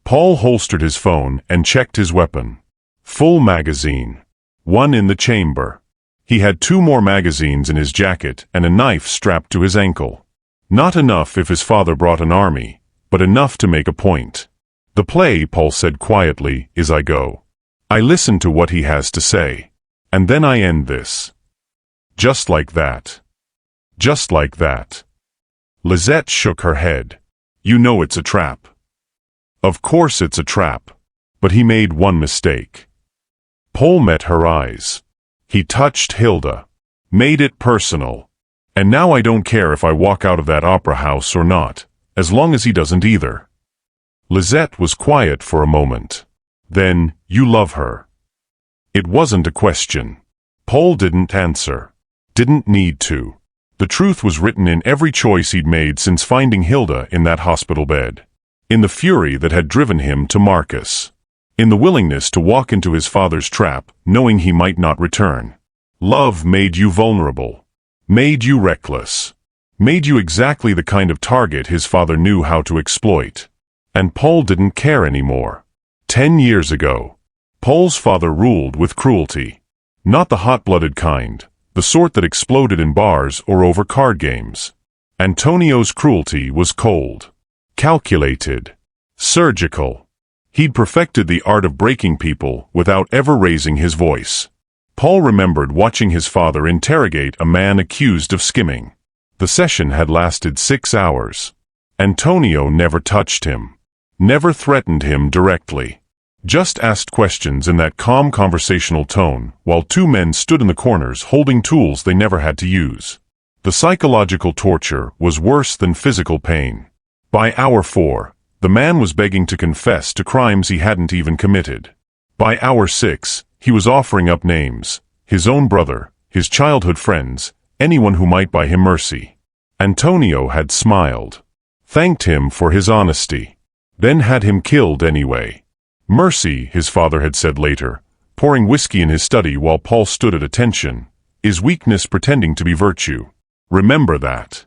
Paul holstered his phone and checked his weapon. Full magazine. One in the chamber. He had 2 more magazines in his jacket and a knife strapped to his ankle. Not enough if his father brought an army, but enough to make a point. "The play," Paul said quietly, "is I go. I listen to what he has to say. And then I end this. Just like that. Just like that." Lizette shook her head. "You know it's a trap." "Of course it's a trap. But he made one mistake." Paul met her eyes. He touched Hilda. Made it personal. "And now I don't care if I walk out of that opera house or not, as long as he doesn't either." Lizette was quiet for a moment. "Then, you love her?" It wasn't a question. Paul didn't answer. Didn't need to. The truth was written in every choice he'd made since finding Hilda in that hospital bed. In the fury that had driven him to Marcus. In the willingness to walk into his father's trap, knowing he might not return. Love made you vulnerable. Made you reckless. Made you exactly the kind of target his father knew how to exploit. And Paul didn't care anymore. 10 years ago, Paul's father ruled with cruelty. Not the hot-blooded kind, the sort that exploded in bars or over card games. Antonio's cruelty was cold. Calculated. Surgical. He'd perfected the art of breaking people without ever raising his voice. Paul remembered watching his father interrogate a man accused of skimming. The session had lasted 6 hours. Antonio never touched him. Never threatened him directly. Just asked questions in that calm conversational tone while 2 men stood in the corners holding tools they never had to use. The psychological torture was worse than physical pain. By hour 4, the man was begging to confess to crimes he hadn't even committed. By hour 6, he was offering up names, his own brother, his childhood friends, anyone who might buy him mercy. Antonio had smiled. Thanked him for his honesty. Then had him killed anyway. Mercy, his father had said later, pouring whiskey in his study while Paul stood at attention, is weakness pretending to be virtue. Remember that.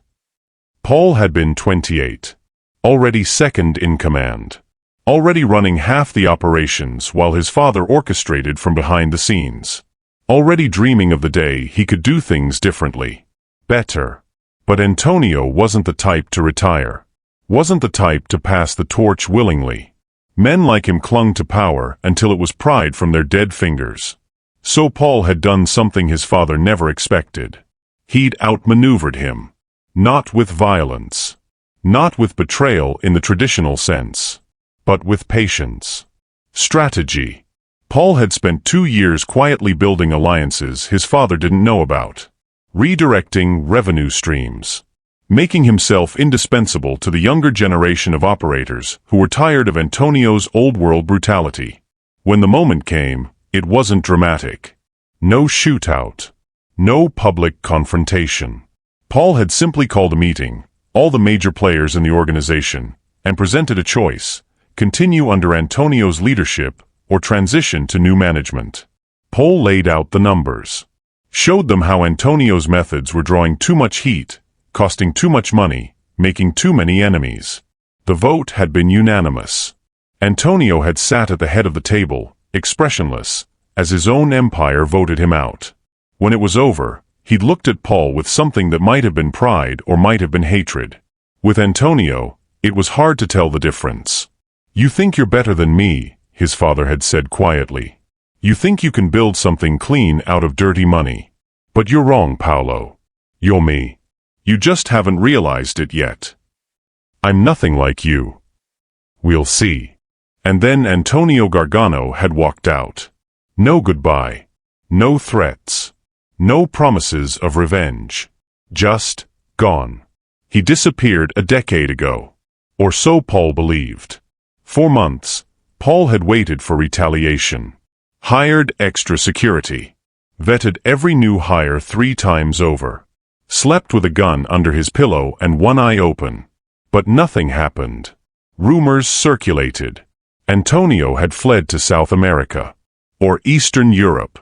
Paul had been 28. Already second in command. Already running half the operations while his father orchestrated from behind the scenes. Already dreaming of the day he could do things differently. Better. But Antonio wasn't the type to retire. Wasn't the type to pass the torch willingly. Men like him clung to power until it was pried from their dead fingers. So Paul had done something his father never expected. He'd outmaneuvered him. Not with violence. Not with betrayal in the traditional sense. But with patience. Strategy. Paul had spent 2 years quietly building alliances his father didn't know about. Redirecting revenue streams. Making himself indispensable to the younger generation of operators who were tired of Antonio's old-world brutality. When the moment came, it wasn't dramatic. No shootout. No public confrontation. Paul had simply called a meeting, all the major players in the organization, and presented a choice: continue under Antonio's leadership or transition to new management. Pol laid out the numbers, showed them how Antonio's methods were drawing too much heat, costing too much money, making too many enemies. The vote had been unanimous. Antonio had sat at the head of the table, expressionless, as his own empire voted him out. When it was over, he'd looked at Pol with something that might have been pride or might have been hatred. With Antonio, it was hard to tell the difference. "You think you're better than me," his father had said quietly. "You think you can build something clean out of dirty money. But you're wrong, Paolo. You're me. You just haven't realized it yet. I'm nothing like you. We'll see." And then Antonio Gargano had walked out. No goodbye. No threats. No promises of revenge. Just gone. He disappeared a decade ago. Or so Pol believed. For months, Pol had waited for retaliation. Hired extra security. Vetted every new hire 3 times over. Slept with a gun under his pillow and one eye open. But nothing happened. Rumors circulated. Antonio had fled to South America. Or Eastern Europe.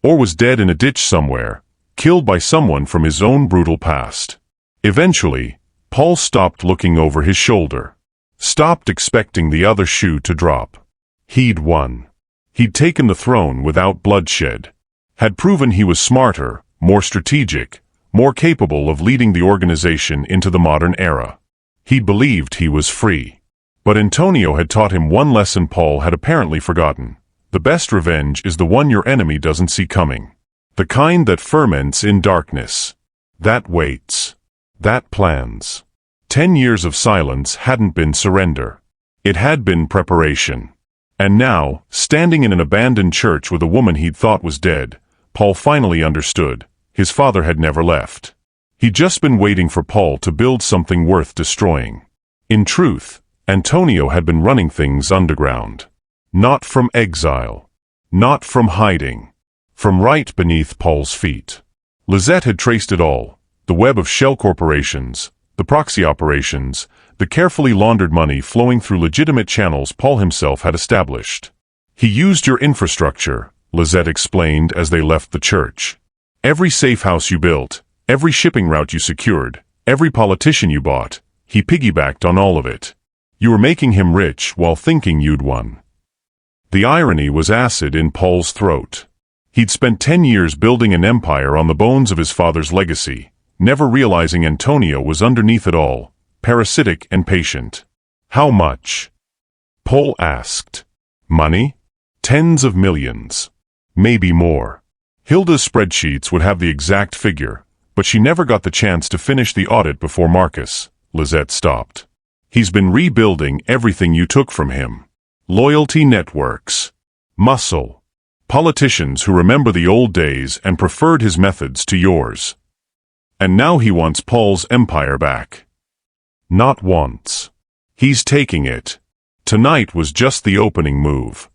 Or was dead in a ditch somewhere, killed by someone from his own brutal past. Eventually, Pol stopped looking over his shoulder. Stopped expecting the other shoe to drop. He'd won. He'd taken the throne without bloodshed. Had proven he was smarter, more strategic, more capable of leading the organization into the modern era. He believed he was free. But Antonio had taught him one lesson Pol had apparently forgotten. The best revenge is the one your enemy doesn't see coming. The kind that ferments in darkness. That waits. That plans. 10 years of silence hadn't been surrender. It had been preparation. And now, standing in an abandoned church with a woman he'd thought was dead, Pol finally understood. His father had never left. He'd just been waiting for Pol to build something worth destroying. In truth, Antonio had been running things underground. Not from exile. Not from hiding. From right beneath Pol's feet. Lizette had traced it all. The web of shell corporations, the proxy operations, the carefully laundered money flowing through legitimate channels Pol himself had established. "He used your infrastructure," Lizette explained as they left the church. "Every safe house you built, every shipping route you secured, every politician you bought, he piggybacked on all of it. You were making him rich while thinking you'd won." The irony was acid in Pol's throat. He'd spent 10 years building an empire on the bones of his father's legacy, never realizing Antonio was underneath it all, parasitic and patient. "How much?" Pol asked. "Money? Tens of millions. Maybe more." Hilda's spreadsheets would have the exact figure, but she never got the chance to finish the audit before Marcus. Lizette stopped. "He's been rebuilding everything you took from him. Loyalty networks. Muscle. Politicians who remember the old days and preferred his methods to yours. And now he wants Pol's empire back. Not wants. He's taking it. Tonight was just the opening move."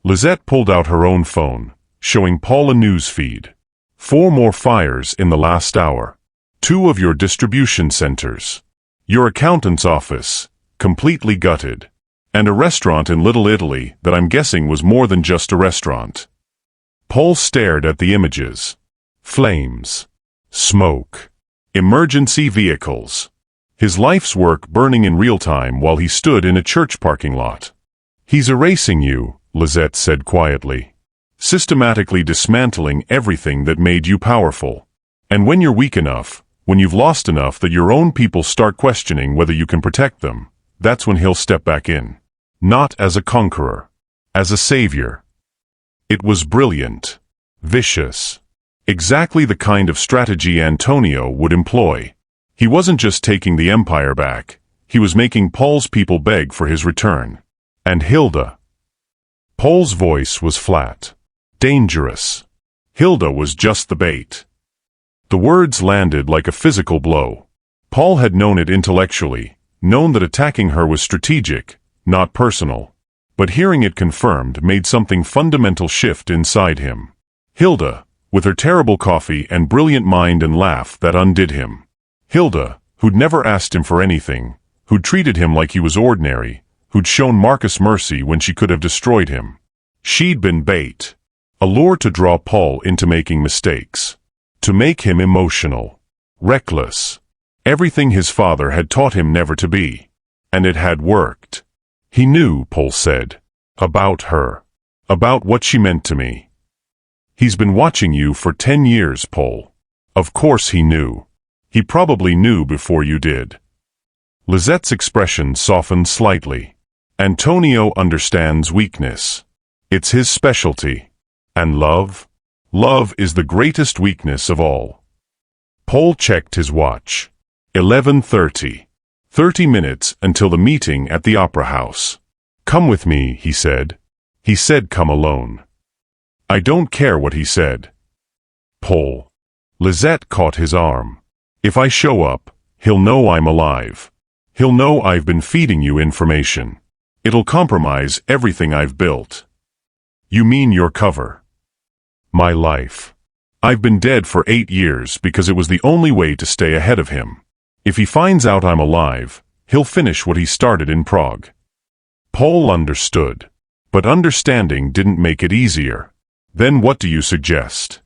Lizette pulled out her own phone, showing Pol a news feed. 4 more fires in the last hour. 2 of your distribution centers. Your accountant's office, completely gutted. And a restaurant in Little Italy that I'm guessing was more than just a restaurant. Pol stared at the images. Flames. Smoke. Emergency vehicles. His life's work burning in real time while he stood in a church parking lot. "He's erasing you," Lizette said quietly. "Systematically dismantling everything that made you powerful. And when you're weak enough, when you've lost enough that your own people start questioning whether you can protect them, that's when he'll step back in. Not as a conqueror. As a savior." It was brilliant. Vicious. Exactly the kind of strategy Antonio would employ. He wasn't just taking the empire back, he was making Pol's people beg for his return. And Hilda. Pol's voice was flat. Dangerous. Hilda was just the bait. The words landed like a physical blow. Pol had known it intellectually, known that attacking her was strategic, not personal. But hearing it confirmed made something fundamental shift inside him. Hilda, with her terrible coffee and brilliant mind and laugh that undid him. Hilda, who'd never asked him for anything, who'd treated him like he was ordinary, who'd shown Marcus mercy when she could have destroyed him. She'd been bait, a lure to draw Paul into making mistakes, to make him emotional, reckless, everything his father had taught him never to be. And it had worked. He knew, Paul said, about her, about what she meant to me. He's been watching you for 10 years, Paul. Of course he knew. He probably knew before you did. Lizette's expression softened slightly. Antonio understands weakness. It's his specialty. And love? Love is the greatest weakness of all. Paul checked his watch. 11:30. 30 minutes until the meeting at the opera house. Come with me, he said. He said come alone. I don't care what he said. Paul. Lizette caught his arm. If I show up, he'll know I'm alive. He'll know I've been feeding you information. It'll compromise everything I've built. You mean your cover? My life. I've been dead for 8 years because it was the only way to stay ahead of him. If he finds out I'm alive, he'll finish what he started in Prague. Paul understood. But understanding didn't make it easier. Then what do you suggest?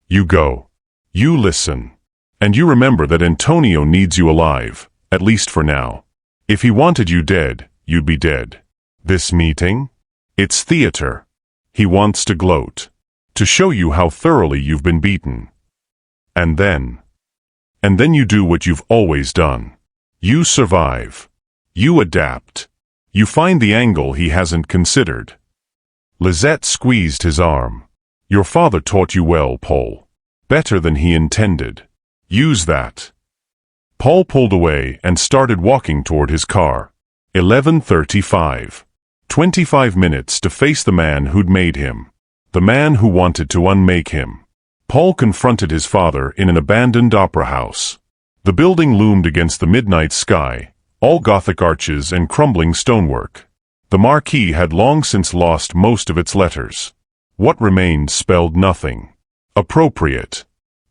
You go. You listen. And you remember that Antonio needs you alive, at least for now. If he wanted you dead, you'd be dead. This meeting? It's theater. He wants to gloat. To show you how thoroughly you've been beaten. And then you do what you've always done. You survive. You adapt. You find the angle he hasn't considered. Lizette squeezed his arm. Your father taught you well, Paul. Better than he intended. Use that. Paul pulled away and started walking toward his car. 11:35. 25 minutes to face the man who'd made him. The man who wanted to unmake him. Paul confronted his father in an abandoned opera house. The building loomed against the midnight sky, all Gothic arches and crumbling stonework. The marquee had long since lost most of its letters. What remained spelled nothing. Appropriate.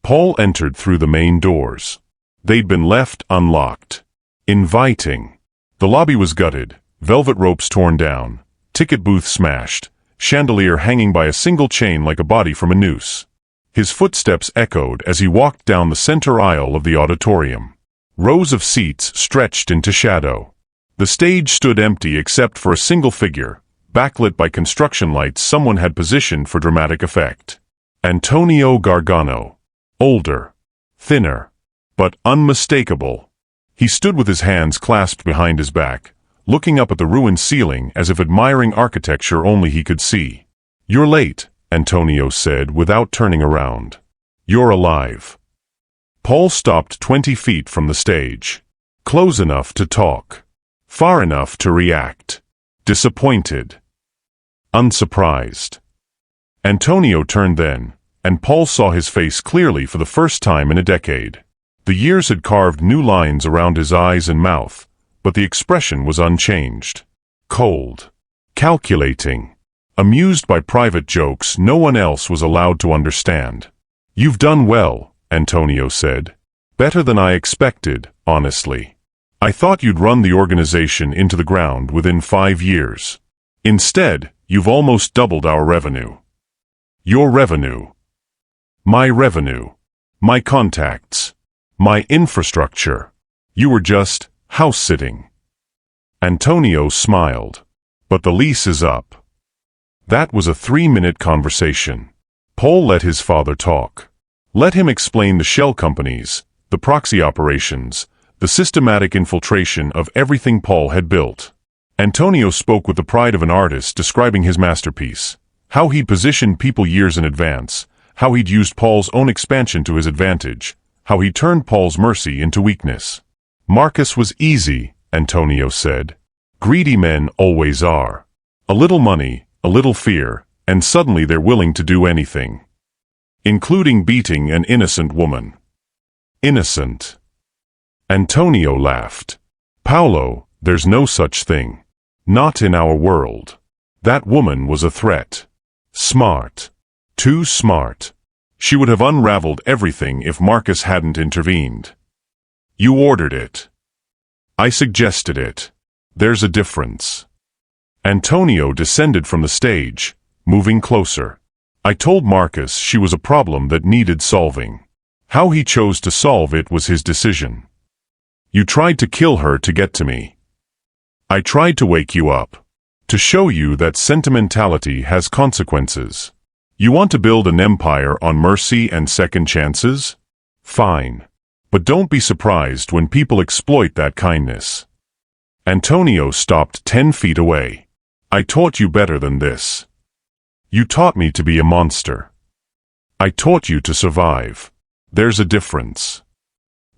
Paul entered through the main doors. They'd been left unlocked. Inviting. The lobby was gutted, velvet ropes torn down, ticket booth smashed, chandelier hanging by a single chain like a body from a noose. His footsteps echoed as he walked down the center aisle of the auditorium. Rows of seats stretched into shadow. The stage stood empty except for a single figure, backlit by construction lights someone had positioned for dramatic effect. Antonio Gargano. Older. Thinner. But unmistakable. He stood with his hands clasped behind his back, looking up at the ruined ceiling as if admiring architecture only he could see. You're late, Antonio said without turning around. You're alive. Paul stopped 20 feet from the stage. Close enough to talk. Far enough to react. Disappointed. Unsurprised. Antonio turned then, and Paul saw his face clearly for the first time in a decade. The years had carved new lines around his eyes and mouth, but the expression was unchanged. Cold. Calculating. Amused by private jokes no one else was allowed to understand. You've done well, Antonio said. Better than I expected, honestly. I thought you'd run the organization into the ground within 5 years. Instead, you've almost doubled our revenue. Your revenue. My revenue. My contacts. My infrastructure. You were just house-sitting. Antonio smiled. But the lease is up. That was a 3-minute conversation. Paul let his father talk. Let him explain the shell companies, the proxy operations, the systematic infiltration of everything Paul had built. Antonio spoke with the pride of an artist describing his masterpiece, how he'd positioned people years in advance, how he'd used Paul's own expansion to his advantage, how he turned Paul's mercy into weakness. Marcus was easy, Antonio said. Greedy men always are. A little money, a little fear, and suddenly they're willing to do anything. Including beating an innocent woman. Innocent. Antonio laughed. Paolo, there's no such thing. Not in our world. That woman was a threat. Smart. Too smart. She would have unraveled everything if Marcus hadn't intervened. You ordered it. I suggested it. There's a difference. Antonio descended from the stage, moving closer. I told Marcus she was a problem that needed solving. How he chose to solve it was his decision. You tried to kill her to get to me. I tried to wake you up. To show you that sentimentality has consequences. You want to build an empire on mercy and second chances? Fine. But don't be surprised when people exploit that kindness. Antonio stopped 10 feet away. I taught you better than this. You taught me to be a monster. I taught you to survive. There's a difference.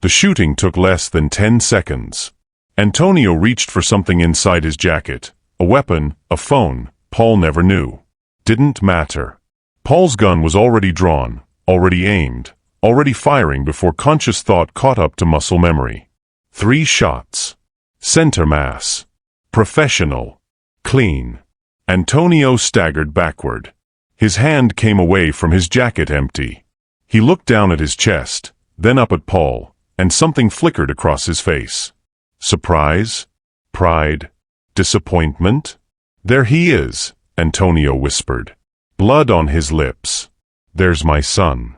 The shooting took less than 10 seconds. Antonio reached for something inside his jacket. A weapon, a phone, Paul never knew. Didn't matter. Paul's gun was already drawn, already aimed, already firing before conscious thought caught up to muscle memory. 3 shots. Center mass. Professional. Clean. Antonio staggered backward. His hand came away from his jacket empty. He looked down at his chest, then up at Paul, and something flickered across his face. Surprise? Pride? Disappointment? There he is, Antonio whispered. Blood on his lips. There's my son.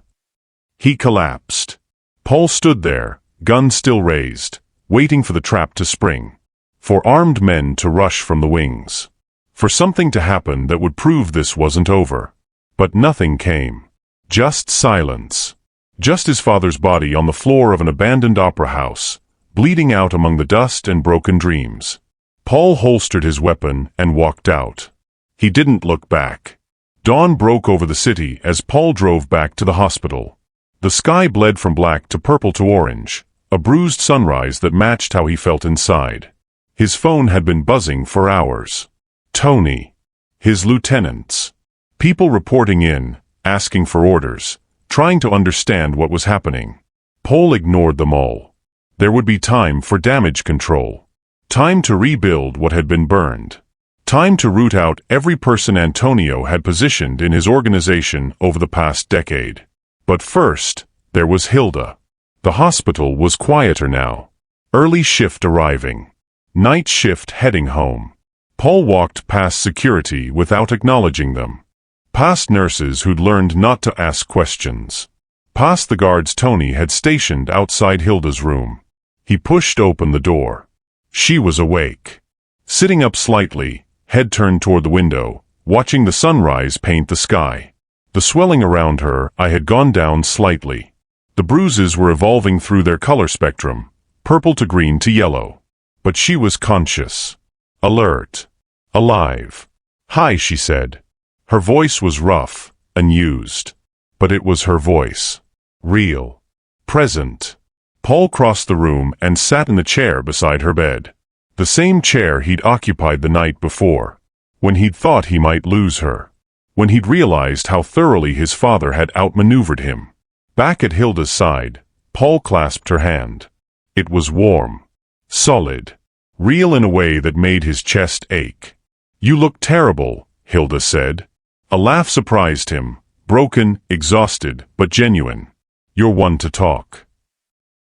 He collapsed. Paul stood there, gun still raised, waiting for the trap to spring. For armed men to rush from the wings. For something to happen that would prove this wasn't over. But nothing came. Just silence. Just his father's body on the floor of an abandoned opera house, bleeding out among the dust and broken dreams. Paul holstered his weapon and walked out. He didn't look back. Dawn broke over the city as Paul drove back to the hospital. The sky bled from black to purple to orange, a bruised sunrise that matched how he felt inside. His phone had been buzzing for hours. Tony. His lieutenants. People reporting in, asking for orders, trying to understand what was happening. Paul ignored them all. There would be time for damage control. Time to rebuild what had been burned. Time to root out every person Antonio had positioned in his organization over the past decade. But first, there was Hilda. The hospital was quieter now. Early shift arriving. Night shift heading home. Paul walked past security without acknowledging them. Past nurses who'd learned not to ask questions. Past the guards Tony had stationed outside Hilda's room. He pushed open the door. She was awake. Sitting up slightly, head turned toward the window, watching the sunrise paint the sky. The swelling around her eye had gone down slightly. The bruises were evolving through their color spectrum, purple to green to yellow. But she was conscious. Alert. Alive. Hi, she said. Her voice was rough, unused. But it was her voice. Real. Present. Paul crossed the room and sat in the chair beside her bed. The same chair he'd occupied the night before, when he'd thought he might lose her. When he'd realized how thoroughly his father had outmaneuvered him. Back at Hilda's side, Paul clasped her hand. It was warm. Solid. Real in a way that made his chest ache. You look terrible, Hilda said. A laugh surprised him, broken, exhausted, but genuine. You're one to talk.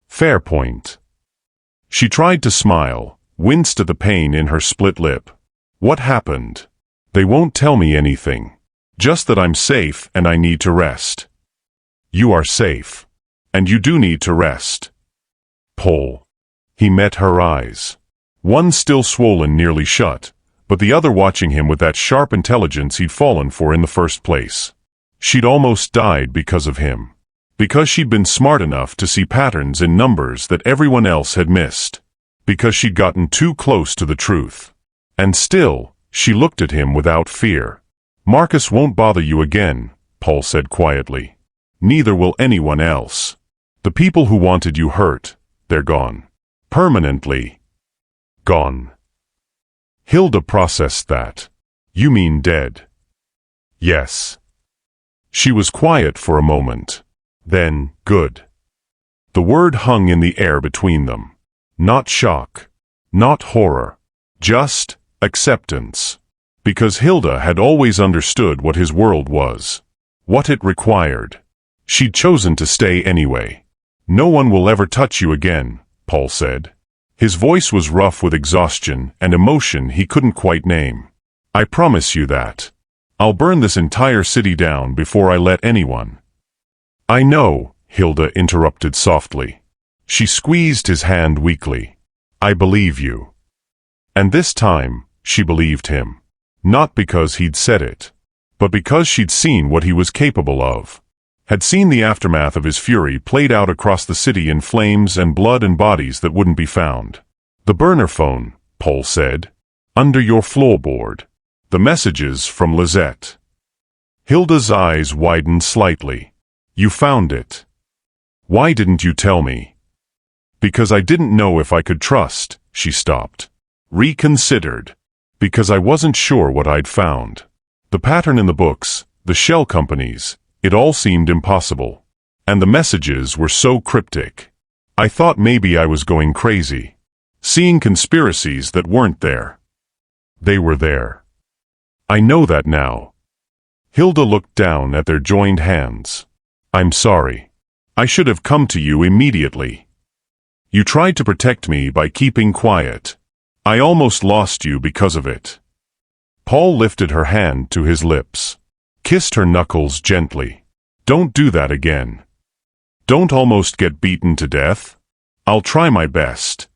Fair point. She tried to smile, winced at the pain in her split lip. What happened? They won't tell me anything. Just that I'm safe and I need to rest. You are safe. And you do need to rest. Paul. He met her eyes. One still swollen, nearly shut, but the other watching him with that sharp intelligence he'd fallen for in the first place. She'd almost died because of him. Because she'd been smart enough to see patterns in numbers that everyone else had missed. Because she'd gotten too close to the truth. And still, she looked at him without fear. Marcus won't bother you again, Paul said quietly. Neither will anyone else. The people who wanted you hurt, they're gone. Permanently. Gone. Hilda processed that. You mean dead? Yes. She was quiet for a moment. Then, good. The word hung in the air between them. Not shock. Not horror. Just acceptance. Because Hilda had always understood what his world was. What it required. She'd chosen to stay anyway. No one will ever touch you again, Paul said. His voice was rough with exhaustion and emotion he couldn't quite name. I promise you that. I'll burn this entire city down before I let anyone. I know, Hilda interrupted softly. She squeezed his hand weakly. I believe you. And this time, she believed him. Not because he'd said it, but because she'd seen what he was capable of. Had seen the aftermath of his fury played out across the city in flames and blood and bodies that wouldn't be found. The burner phone, Paul said. Under your floorboard. The messages from Lizette. Hilda's eyes widened slightly. You found it. Why didn't you tell me? Because I didn't know if I could trust, she stopped. Reconsidered. Because I wasn't sure what I'd found. The pattern in the books, the shell companies, it all seemed impossible. And the messages were so cryptic. I thought maybe I was going crazy. Seeing conspiracies that weren't there. They were there. I know that now. Hilda looked down at their joined hands. I'm sorry. I should have come to you immediately. You tried to protect me by keeping quiet. I almost lost you because of it. Paul lifted her hand to his lips. Kissed her knuckles gently. Don't do that again. Don't almost get beaten to death. I'll try my best.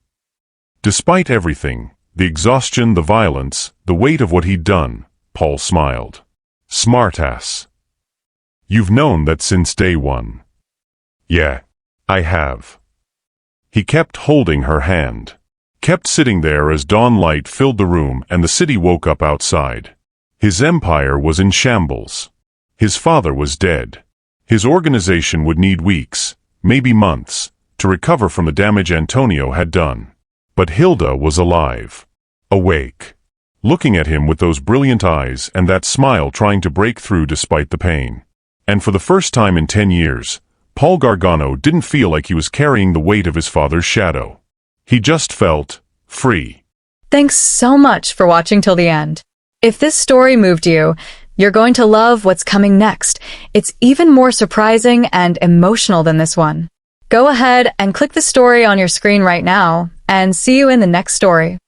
Despite everything, the exhaustion, the violence, the weight of what he'd done, Paul smiled. Smartass. You've known that since day one. Yeah, I have. He kept holding her hand. Kept sitting there as dawn light filled the room and the city woke up outside. His empire was in shambles. His father was dead. His organization would need weeks, maybe months, to recover from the damage Antonio had done. But Hilda was alive. Awake. Looking at him with those brilliant eyes and that smile trying to break through despite the pain. And for the first time in 10 years, Paul Gargano didn't feel like he was carrying the weight of his father's shadow. He just felt free. Thanks so much for watching till the end. If this story moved you, you're going to love what's coming next. It's even more surprising and emotional than this one. Go ahead and click the story on your screen right now, and see you in the next story.